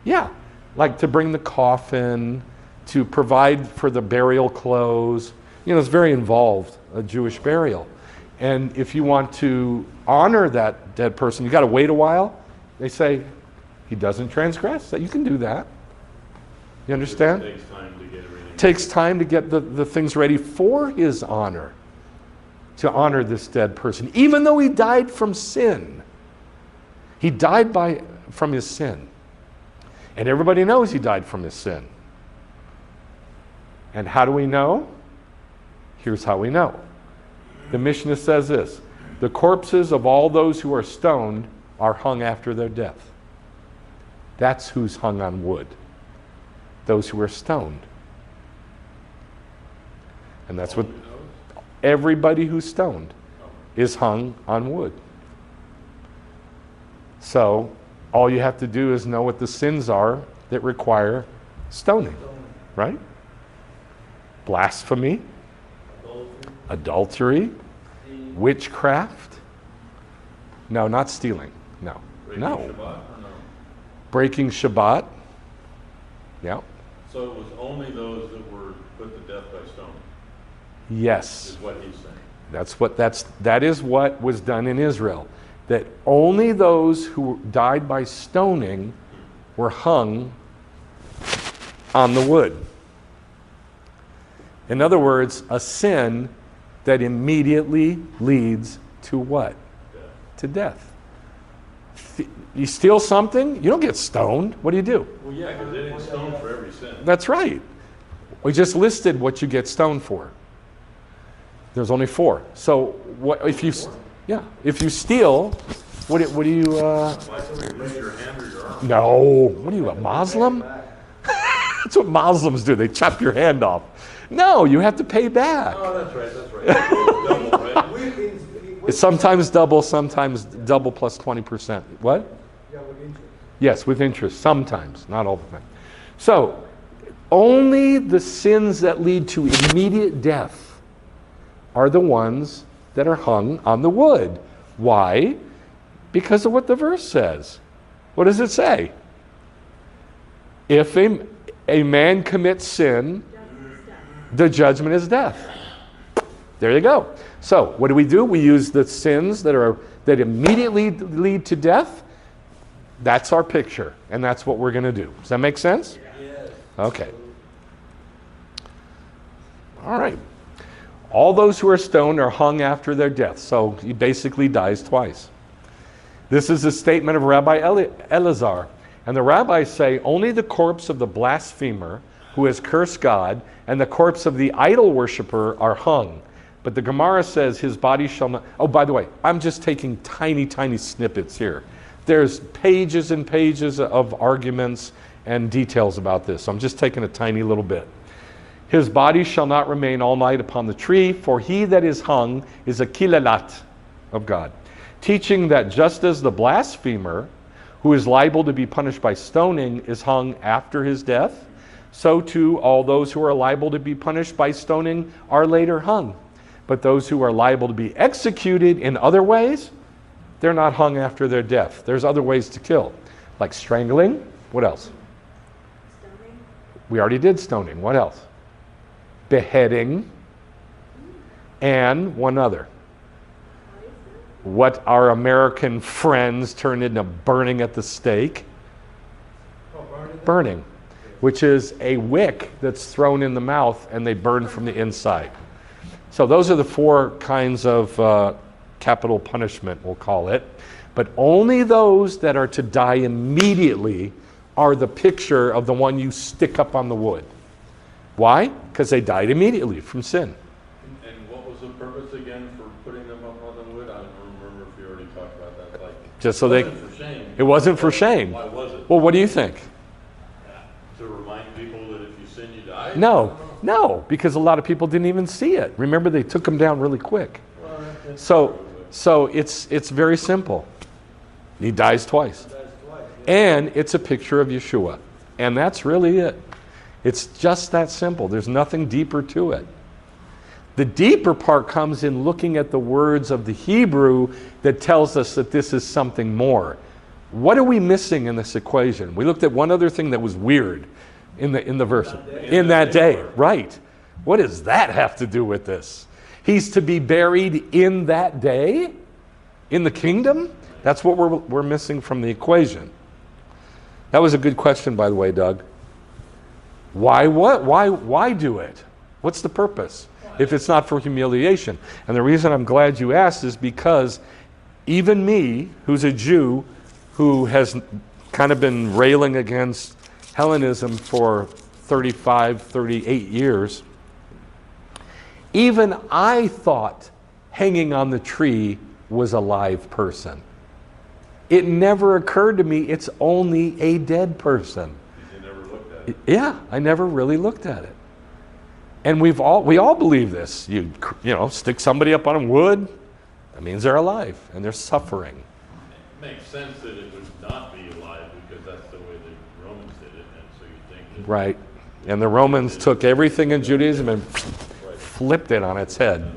Yeah, like to bring the coffin, to provide for the burial clothes. You know, it's very involved, a Jewish burial. And if you want to honor that dead person, you got to wait a while. They say, he doesn't transgress. That you can do that. You understand? It takes time to get everything. Takes time to get the things ready for his honor, to honor this dead person, even though he died from sin. He died from his sin. And everybody knows he died from his sin. And how do we know? Here's how we know. The Mishnah says this: the corpses of all those who are stoned are hung after their death. That's who's hung on wood. Those who are stoned. And that's what everybody who's stoned is hung on wood. So all you have to do is know what the sins are that require stoning, right? Blasphemy, adultery, witchcraft. No, not stealing. No. Breaking No. Shabbat or no? Breaking Shabbat. Yeah. So it was only those that were put to death by stone, Yes. is what he's saying. That is what was done in Israel. That only those who died by stoning were hung on the wood. In other words, a sin that immediately leads to what? Death. To death. You steal something, you don't get stoned. What do? Well, yeah, because they didn't stone for every sin. That's right. We just listed what you get stoned for. There's only 4. So what if you? Yeah, if you steal, what do you? Like, lose your hand or your arm. No. What are you, a Muslim? That's what Muslims do. They chop your hand off. No, you have to pay back. Oh, that's right. Double, right? It's sometimes double plus 20%. What? Yeah, with interest. Yes, with interest. Sometimes, not all the time. So, only the sins that lead to immediate death are the ones that are hung on the wood. Why? Because of what the verse says. What does it say? If a man commits sin, the judgment is death. There you go. So, what do? We use the sins that immediately lead to death. That's our picture, and that's what we're going to do. Does that make sense? Yes. Okay. All right. All those who are stoned are hung after their death. So he basically dies twice. This is a statement of Rabbi Elazar. And the rabbis say, only the corpse of the blasphemer who has cursed God and the corpse of the idol worshiper are hung. But the Gemara says his body shall not... Oh, by the way, I'm just taking tiny, tiny snippets here. There's pages and pages of arguments and details about this. So I'm just taking a tiny little bit. His body shall not remain all night upon the tree, for he that is hung is a kilelat of God, teaching that just as the blasphemer, who is liable to be punished by stoning, is hung after his death, so too all those who are liable to be punished by stoning are later hung. But those who are liable to be executed in other ways, they're not hung after their death. There's other ways to kill, like strangling. What else? Stoning. We already did stoning. What else? Beheading, and one other. What our American friends turned into burning at the stake. Burning, which is a wick that's thrown in the mouth and they burn from the inside. So those are the 4 kinds of capital punishment, we'll call it. But only those that are to die immediately are the picture of the one you stick up on the wood. Why? Because they died immediately from sin. And what was the purpose again for putting them up on the wood? I don't remember if you already talked about that. Like, Just so it wasn't for shame. It wasn't for shame. Why was it? Well, what do you think? To remind people that if you sin, you die? No, because a lot of people didn't even see it. Remember, they took them down really quick. Well, that's So it's very simple. He dies twice. And it's a picture of Yeshua. And that's really it. It's just that simple. There's nothing deeper to it. The deeper part comes in looking at the words of the Hebrew that tells us that this is something more. What are we missing in this equation? We looked at one other thing that was weird in the verse. In that day, right. What does that have to do with this? He's to be buried in that day? In the kingdom? That's what we're missing from the equation. That was a good question, by the way, Doug. Why what? Why do it? What's the purpose if it's not for humiliation? And the reason I'm glad you asked is because even me, who's a Jew, who has kind of been railing against Hellenism for 35, 38 years, even I thought hanging on the tree was a live person. It never occurred to me it's only a dead person. You never looked at it. Yeah, I never really looked at it. And we all believe this. You stick somebody up on wood, that means they're alive and they're suffering. It makes sense that it would not be alive because that's the way the Romans did it. And Right. And the Romans took everything in Judaism and flipped it on its head.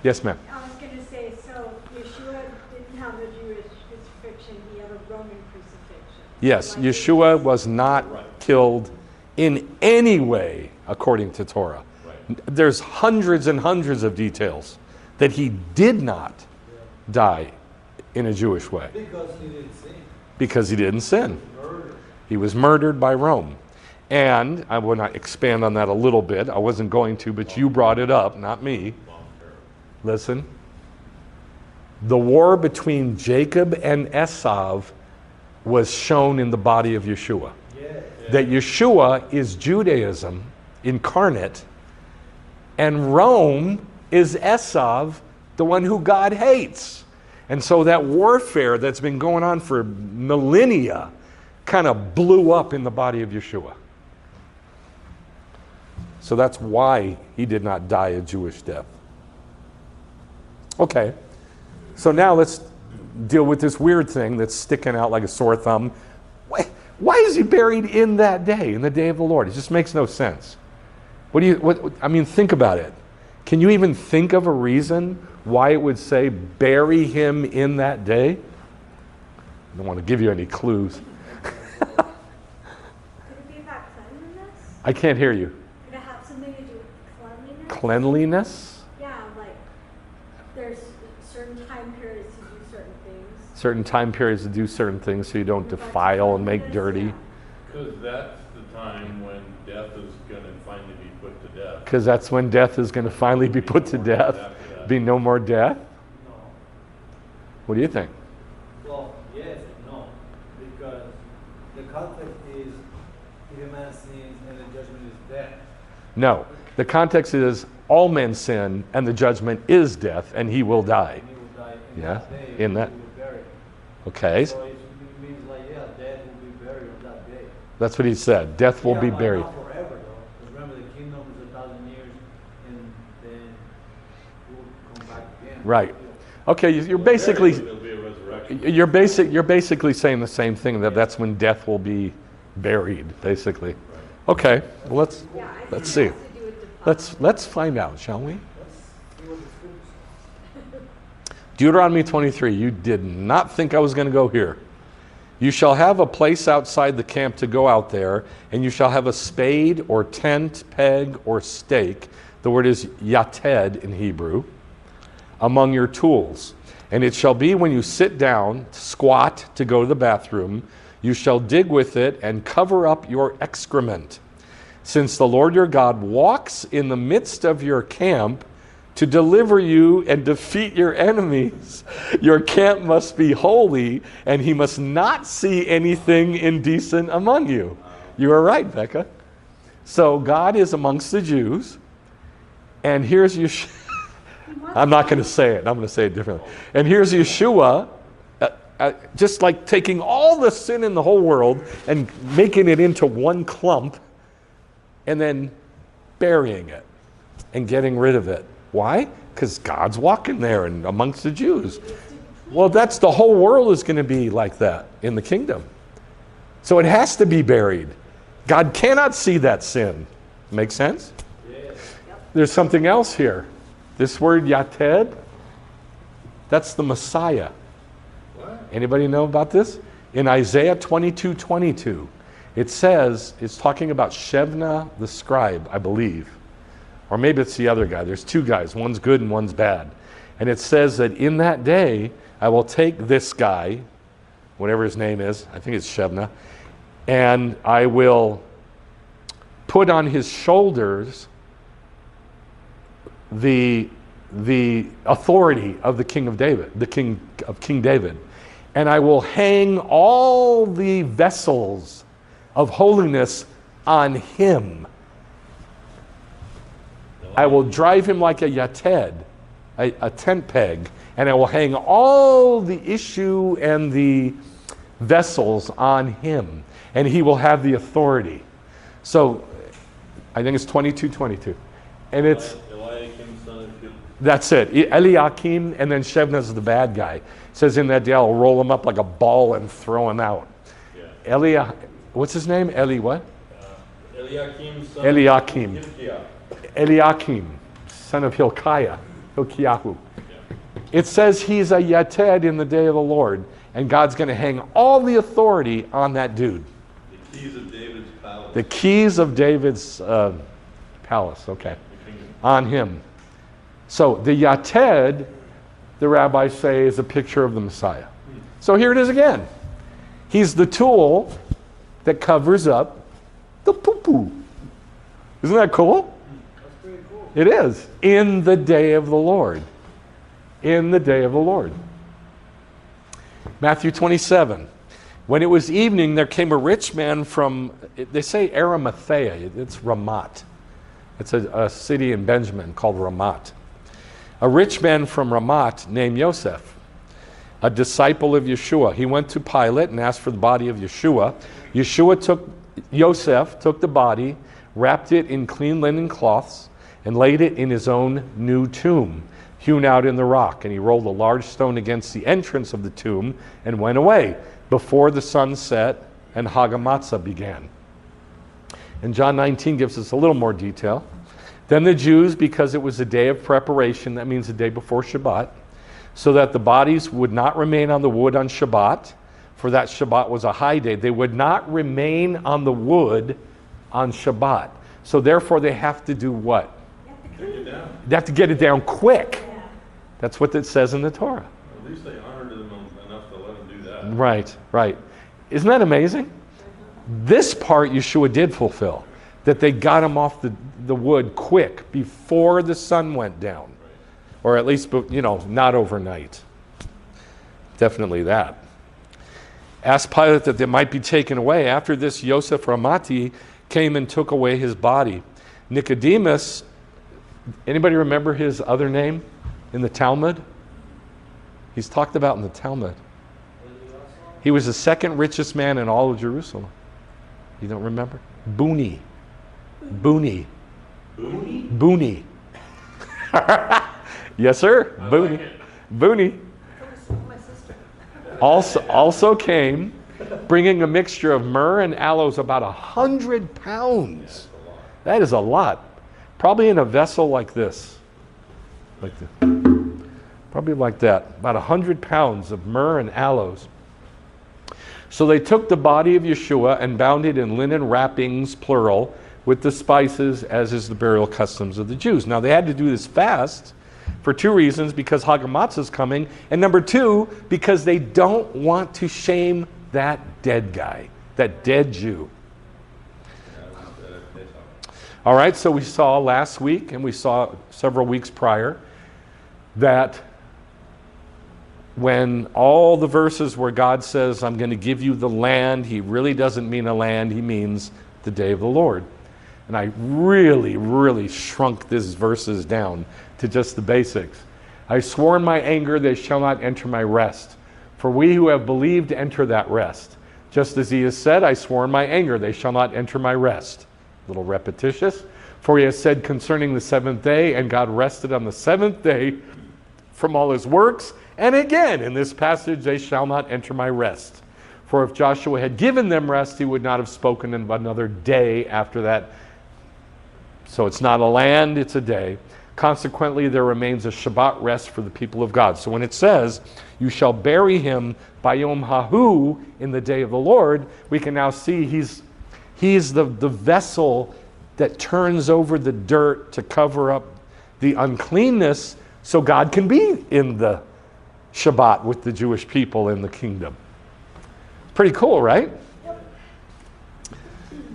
Yes, ma'am. I was going to say, so Yeshua didn't have a Jewish crucifixion, he had a Roman crucifixion. Yes, Like Yeshua was not killed in any way according to Torah. There's hundreds and hundreds of details that he did not die in a Jewish way. Because he didn't sin. Because he didn't sin. Murder. He was murdered by Rome. And I will not expand on that a little bit. I wasn't going to, but you brought it up, not me. Listen. The war between Jacob and Esav was shown in the body of Yeshua. That Yeshua is Judaism incarnate, and Rome is Esav, the one who God hates. And so that warfare that's been going on for millennia kind of blew up in the body of Yeshua. So that's why he did not die a Jewish death. Okay, so now let's deal with this weird thing that's sticking out like a sore thumb. Why is he buried in that day, in the day of the Lord? It just makes no sense. Think about it. Can you even think of a reason why it would say bury him in that day? I don't want to give you any clues. Could it be about cleanliness? I can't hear you. Could it have something to do with cleanliness? Cleanliness? Yeah, like there's certain time periods to do certain things. Certain time periods to do certain things so you don't defile and make dirty. Because that's the time when death is going to finally be put to death. Because that's when death is going to finally be put to death. Be no more death? No. What do you think? Well, yes and no. Because the context is if a man sins and the judgment is death. No. The context is all men sin and the judgment is death and he will die. And he will die in Yeah, that day. in that- He will bury. Okay? So it means like, yeah, death will be buried on that day. That's what he said. Death will be but buried. Not forever though. Because remember the kingdom is 1,000 years and then we'll come back again. Right. Okay, you're basically There'll be a resurrection. you're basically saying the same thing, that that's when death will be buried, basically. Okay, well let's Yeah, I think see. it has to do with defilement. Let's find out, shall we? Deuteronomy 23. You did not think I was going to go here. You shall have a place outside the camp to go out there, and you shall have a spade or tent, peg, or stake. The word is yated in Hebrew, among your tools. And it shall be when you sit down, squat to go to the bathroom, you shall dig with it and cover up your excrement. Since the Lord your God walks in the midst of your camp to deliver you and defeat your enemies, your camp must be holy, and he must not see anything indecent among you. You are right, Becca. So God is amongst the Jews, and here's Yeshua. I'm not going to say it. I'm going to say it differently. And here's Yeshua, just like taking all the sin in the whole world and making it into one clump, and then burying it and getting rid of it. Why? Because God's walking there and amongst the Jews. Well, that's the whole world is going to be like that in the kingdom. So it has to be buried. God cannot see that sin. Make sense? Yes. There's something else here. This word yated, that's the Messiah. What? Anybody know about this? In Isaiah 22:22, it says, it's talking about Shebna the scribe, I believe. Or maybe it's the other guy. There's two guys. One's good and one's bad. And it says that in that day, I will take this guy, whatever his name is, I think it's Shebna, and I will put on his shoulders the authority of the king of David, the king of King David. And I will hang all the vessels of holiness on him. I will drive him like a yated, a tent peg, and I will hang all the issue and the vessels on him, and he will have the authority. So, I think it's 22:22, and it's Eliakim, son of Hilkiah. that's it. Eliakim, and then Shebna's the bad guy. It says in that day, I'll roll him up like a ball and throw him out. Yeah. What's his name? Eli what? Eliakim, son Eliakim. of Hilkiah. Eliakim, son of Hilkiah, Hilkiyahu. It says he's a yated in the day of the Lord, and God's going to hang all the authority on that dude. The keys of David's palace. The keys of David's palace, okay, on him. So the yated, the rabbis say, is a picture of the Messiah. So here it is again. He's the tool that covers up the poo-poo. Isn't that cool? That's pretty cool. It is. In the day of the Lord. In the day of the Lord. Matthew 27. When it was evening, there came a rich man from, they say Arimathea. It's Ramat. It's a city in Benjamin called Ramat. A rich man from Ramat named Yosef, a disciple of Yeshua. He went to Pilate and asked for the body of Yeshua. Yosef took the body, wrapped it in clean linen cloths, and laid it in his own new tomb, hewn out in the rock. And he rolled a large stone against the entrance of the tomb and went away before the sun set and Hagamatzah began. And John 19 gives us a little more detail. Then the Jews, because it was a day of preparation, that means the day before Shabbat, so that the bodies would not remain on the wood on Shabbat, for that Shabbat was a high day. They would not remain on the wood on Shabbat. So therefore they have to do what? Take it down. They have to get it down quick. That's what it says in the Torah. At least they honored them enough to let them do that. Right, right. Isn't that amazing? This part Yeshua did fulfill, that they got him off the wood quick before the sun went down. Or at least, not overnight. Definitely that. Asked Pilate that they might be taken away. After this, Yosef Ramati came and took away his body. Nicodemus, anybody remember his other name in the Talmud? He's talked about in the Talmud. He was the second richest man in all of Jerusalem. You don't remember? Booni. Booni. Booni. Yes, sir. Booni. Booni. My sister. Also came, bringing a mixture of myrrh and aloes, about 100 pounds. That is a lot. Probably in a vessel like this. Probably like that. About 100 pounds of myrrh and aloes. So they took the body of Yeshua and bound it in linen wrappings, plural, with the spices, as is the burial customs of the Jews. Now they had to do this fast for two reasons: because Hagamatzah is coming, and number two, because they don't want to shame that dead guy, that dead Jew. All right, so we saw last week, and we saw several weeks prior, that when all the verses where God says, I'm going to give you the land, he really doesn't mean a land, he means the day of the Lord. And I really, really shrunk these verses down to just the basics. I swore in my anger, they shall not enter my rest. For we who have believed enter that rest. Just as he has said, I swore in my anger, they shall not enter my rest. A little repetitious. For he has said concerning the seventh day, and God rested on the seventh day from all his works. And again, in this passage, they shall not enter my rest. For if Joshua had given them rest, he would not have spoken in another day after that. So it's not a land, it's a day. Consequently, there remains a Shabbat rest for the people of God. So when it says, you shall bury him by Yom Hahu, in the day of the Lord, we can now see he's the vessel that turns over the dirt to cover up the uncleanness so God can be in the Shabbat with the Jewish people in the kingdom. Pretty cool, right? Yep.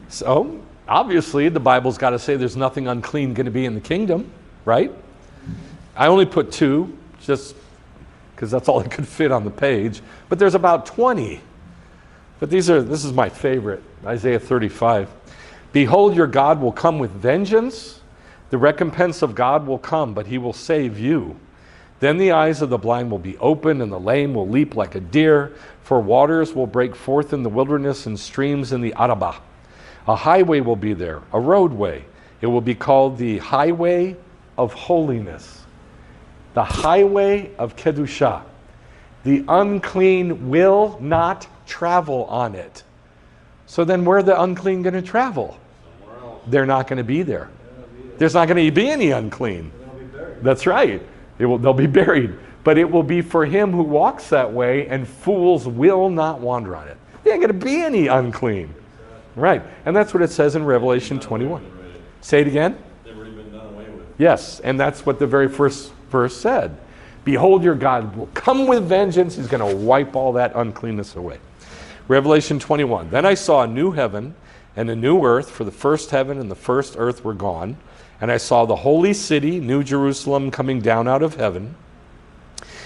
So, obviously, the Bible's got to say there's nothing unclean going to be in the kingdom, right? I only put 2, just because that's all that could fit on the page. But there's about 20. But this is my favorite, Isaiah 35. Behold, your God will come with vengeance. The recompense of God will come, but he will save you. Then the eyes of the blind will be opened, and the lame will leap like a deer. For waters will break forth in the wilderness, and streams in the Arabah. A highway will be there, a roadway. It will be called the highway of holiness. The highway of Kedushah. The unclean will not travel on it. So then where are the unclean going to travel? they're not going to be there. There's not going to be any unclean. That's right. They'll be buried. But it will be for him who walks that way, and fools will not wander on it. There ain't going to be any unclean. Right. And that's what it says in Revelation 21. Say it again. They've already been done away with. Yes, and that's what the very first verse said. Behold, your God will come with vengeance. He's going to wipe all that uncleanness away. Revelation 21. Then I saw a new heaven and a new earth, for the first heaven and the first earth were gone. And I saw the holy city, New Jerusalem, coming down out of heaven,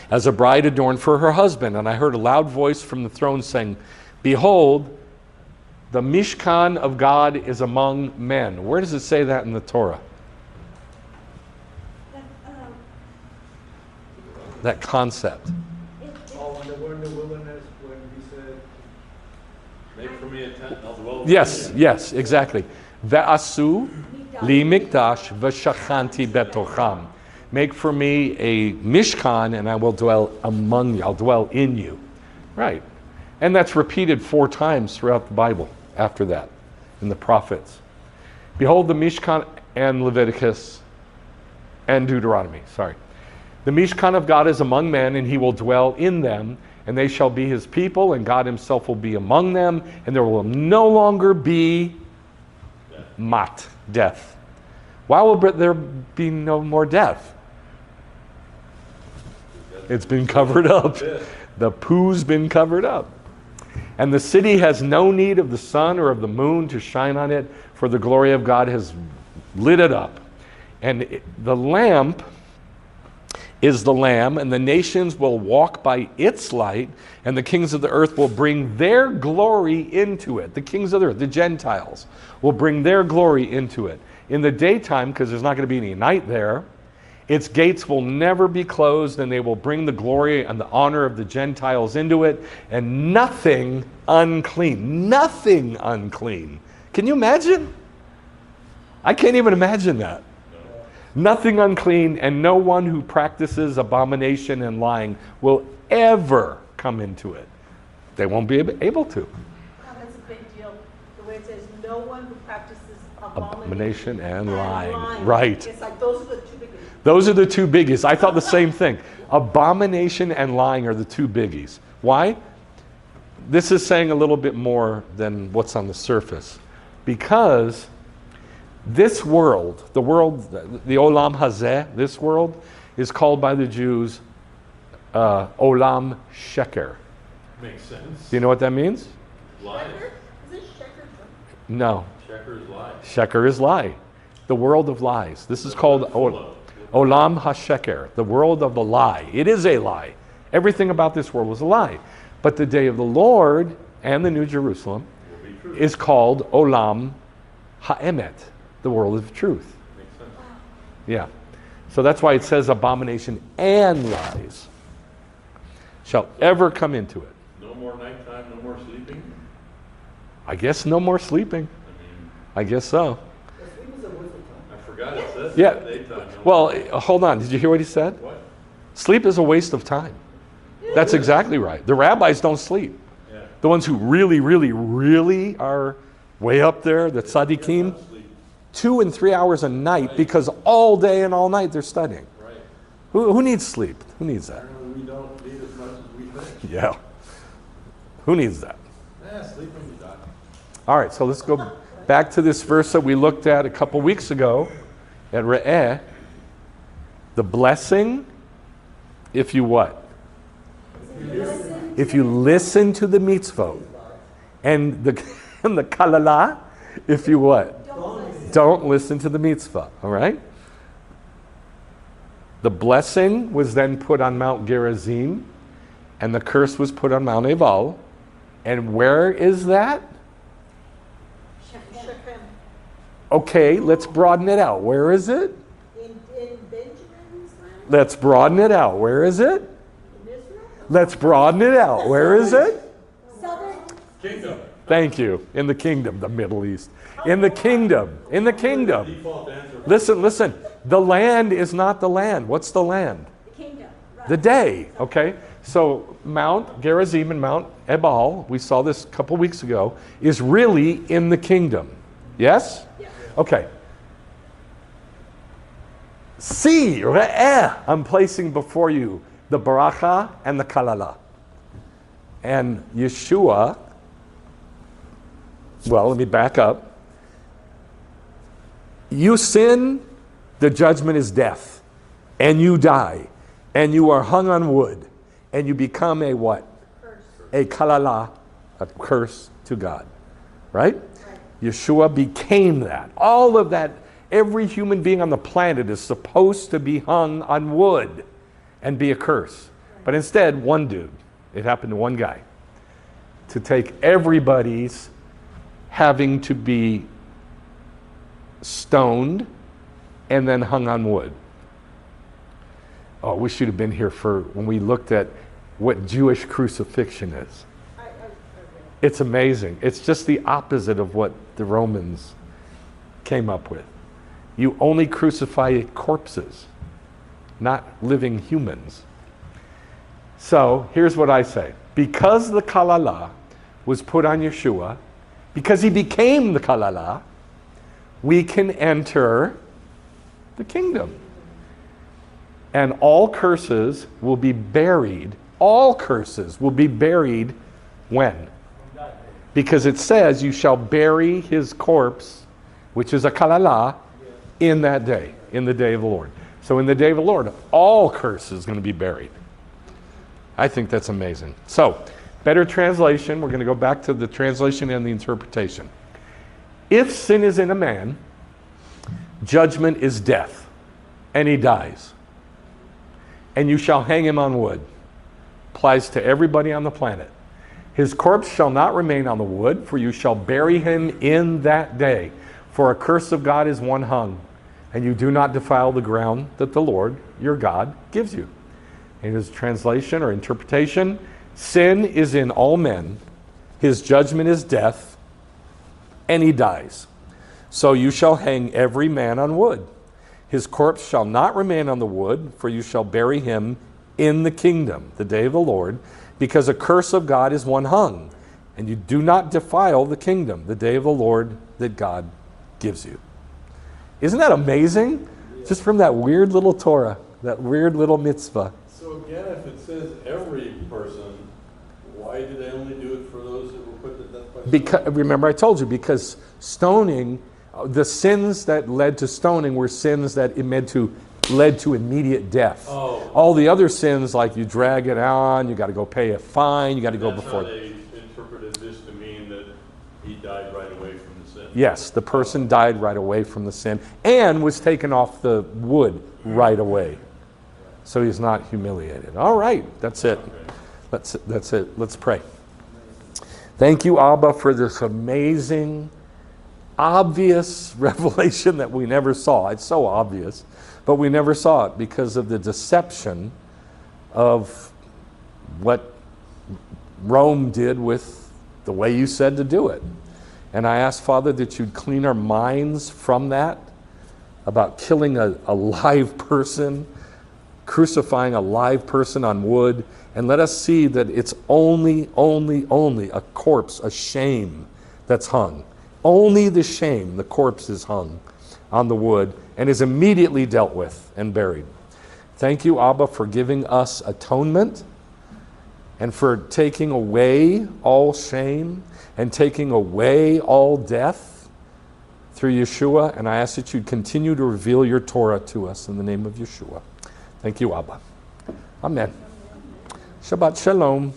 as a bride adorned for her husband. And I heard a loud voice from the throne saying, behold, the Mishkan of God is among men. Where does it say that in the Torah? That concept. Oh, when they were in the wilderness, when he said, Make for me a tent, and I'll dwell with Yes, you. yes, exactly. Ve'asu li mikdash v'shachanti betocham. Make for me a mishkan, and I will dwell among you. I'll dwell in you. Right. And that's repeated 4 times throughout the Bible after that, in the prophets. Behold the Mishkan and Leviticus and Deuteronomy. Sorry. The Mishkan of God is among men, and he will dwell in them, and they shall be his people, and God himself will be among them, and there will no longer be death. Why will there be no more death? It's been covered up. The poo's been covered up. And the city has no need of the sun or of the moon to shine on it, for the glory of God has lit it up. And the lamp is the Lamb, and the nations will walk by its light, and the kings of the earth will bring their glory into it. The kings of the earth, the Gentiles, will bring their glory into it. In the daytime, because there's not going to be any night there, its gates will never be closed, and they will bring the glory and the honor of the Gentiles into it, and nothing unclean. Nothing unclean. Can you imagine? I can't even imagine that. Nothing unclean, and no one who practices abomination and lying will ever come into it. They won't be able to. Oh, that's a big deal. The way it says, no one who practices Abomination and lying. Right. It's like those are the 2 biggest. Those are the 2 biggies. I thought the same thing. Abomination and lying are the 2 biggies. Why? This is saying a little bit more than what's on the surface. Because this world, the Olam Hazeh, this world, is called by the Jews Olam Sheker. Makes sense. Do you know what that means? Lies. Is it sheker? No. Sheker is lies. Sheker is lie. The world of lies. This is called Olam HaSheker, the world of the lie. It is a lie. Everything about this world is a lie. But the day of the Lord and the New Jerusalem is called Olam HaEmet, the world of truth. Makes sense. Yeah. So that's why it says abomination and lies shall ever come into it. No more nighttime, no more sleeping. I guess no more sleeping. I guess so. I forgot it says Yeah. daytime. No Well, more. hold on. Did you hear what he said? What? Sleep is a waste of time. That's exactly right. The rabbis don't sleep. Yeah. The ones who really, really, really are way up there, the tzaddikim, Sleep. 2 and 3 hours a night because all day and all night they're studying. Right. Who needs sleep? Who needs that? Apparently we don't need as much as we think. Yeah. Who needs that? Sleep when you die. All right, so let's go back to this verse that we looked at a couple weeks ago at Re'eh. The blessing, if you what? If you listen to the mitzvot. And the kalala, if you what? Don't listen to the mitzvah, all right? The blessing was then put on Mount Gerizim, and the curse was put on Mount Ebal. And where is that? Shechem. Okay, let's broaden it out. Where is it? In Benjamin's land? Let's broaden it out. Where is it? In Israel? Let's broaden it out. Where is it? Southern? Kingdom. Thank you. In the kingdom, the Middle East. In the kingdom. In the kingdom. Default answer. Listen. The land is not the land. What's the land? The kingdom. Right. The day. Okay? So Mount Gerizim and Mount Ebal, we saw this a couple weeks ago, is really in the kingdom. Yes? Yeah. Okay. See, re'eh, I'm placing before you the baracha and the kalala. And Yeshua, well, let me back up. You sin, the judgment is death. And you die. And you are hung on wood. And you become a what? Curse. A kalala, a curse to God. Right? Yeshua became that. All of that, every human being on the planet is supposed to be hung on wood and be a curse. But instead, one dude, it happened to one guy, to take everybody's having to be stoned and then hung on wood. Oh, we should have been here for when we looked at what Jewish crucifixion is. It's amazing. It's just the opposite of what the Romans came up with. You only crucify corpses, not living humans. So here's what I say. Because the kalala was put on Yeshua, because he became the kalala, we can enter the kingdom. And all curses will be buried. All curses will be buried when? Because it says you shall bury his corpse, which is a kalala, in that day, in the day of the Lord. So in the day of the Lord, all curses is going to be buried. I think that's amazing. So, better translation, we're going to go back to the translation and the interpretation. If sin is in a man, judgment is death, and he dies. And you shall hang him on wood. Applies to everybody on the planet. His corpse shall not remain on the wood, for you shall bury him in that day. For a curse of God is one hung, and you do not defile the ground that the Lord, your God, gives you. In his translation or interpretation, sin is in all men, his judgment is death, and he dies. So you shall hang every man on wood. His corpse shall not remain on the wood, for you shall bury him in the kingdom, the day of the Lord, because a curse of God is one hung, and you do not defile the kingdom, the day of the Lord that God gives you. Isn't that amazing? Just from that weird little Torah, that weird little mitzvah. So again, if it says every person, why do they only do it for those that were put to death by stoning? Because, remember I told you, because stoning, the sins that led to stoning were sins that led to immediate death. Oh. All the other sins, like you drag it on, you got to go pay a fine, you got to go That's before. how they interpreted this to mean that he died right away from the sin. Yes, the person died right away from the sin and was taken off the wood right away. So he's not humiliated. All right, that's it. That's it. Let's pray. Thank you, Abba, for this amazing, obvious revelation that we never saw. It's so obvious, but we never saw it because of the deception of what Rome did with the way you said to do it. And I ask, Father, that you'd clean our minds from that, about killing a live person, crucifying a live person on wood, and let us see that it's only a corpse, a shame that's hung. Only the shame, the corpse is hung on the wood and is immediately dealt with and buried. Thank you, Abba, for giving us atonement and for taking away all shame and taking away all death through Yeshua. And I ask that you'd continue to reveal your Torah to us in the name of Yeshua. Thank you, Abba. Amen. Shabbat Shalom.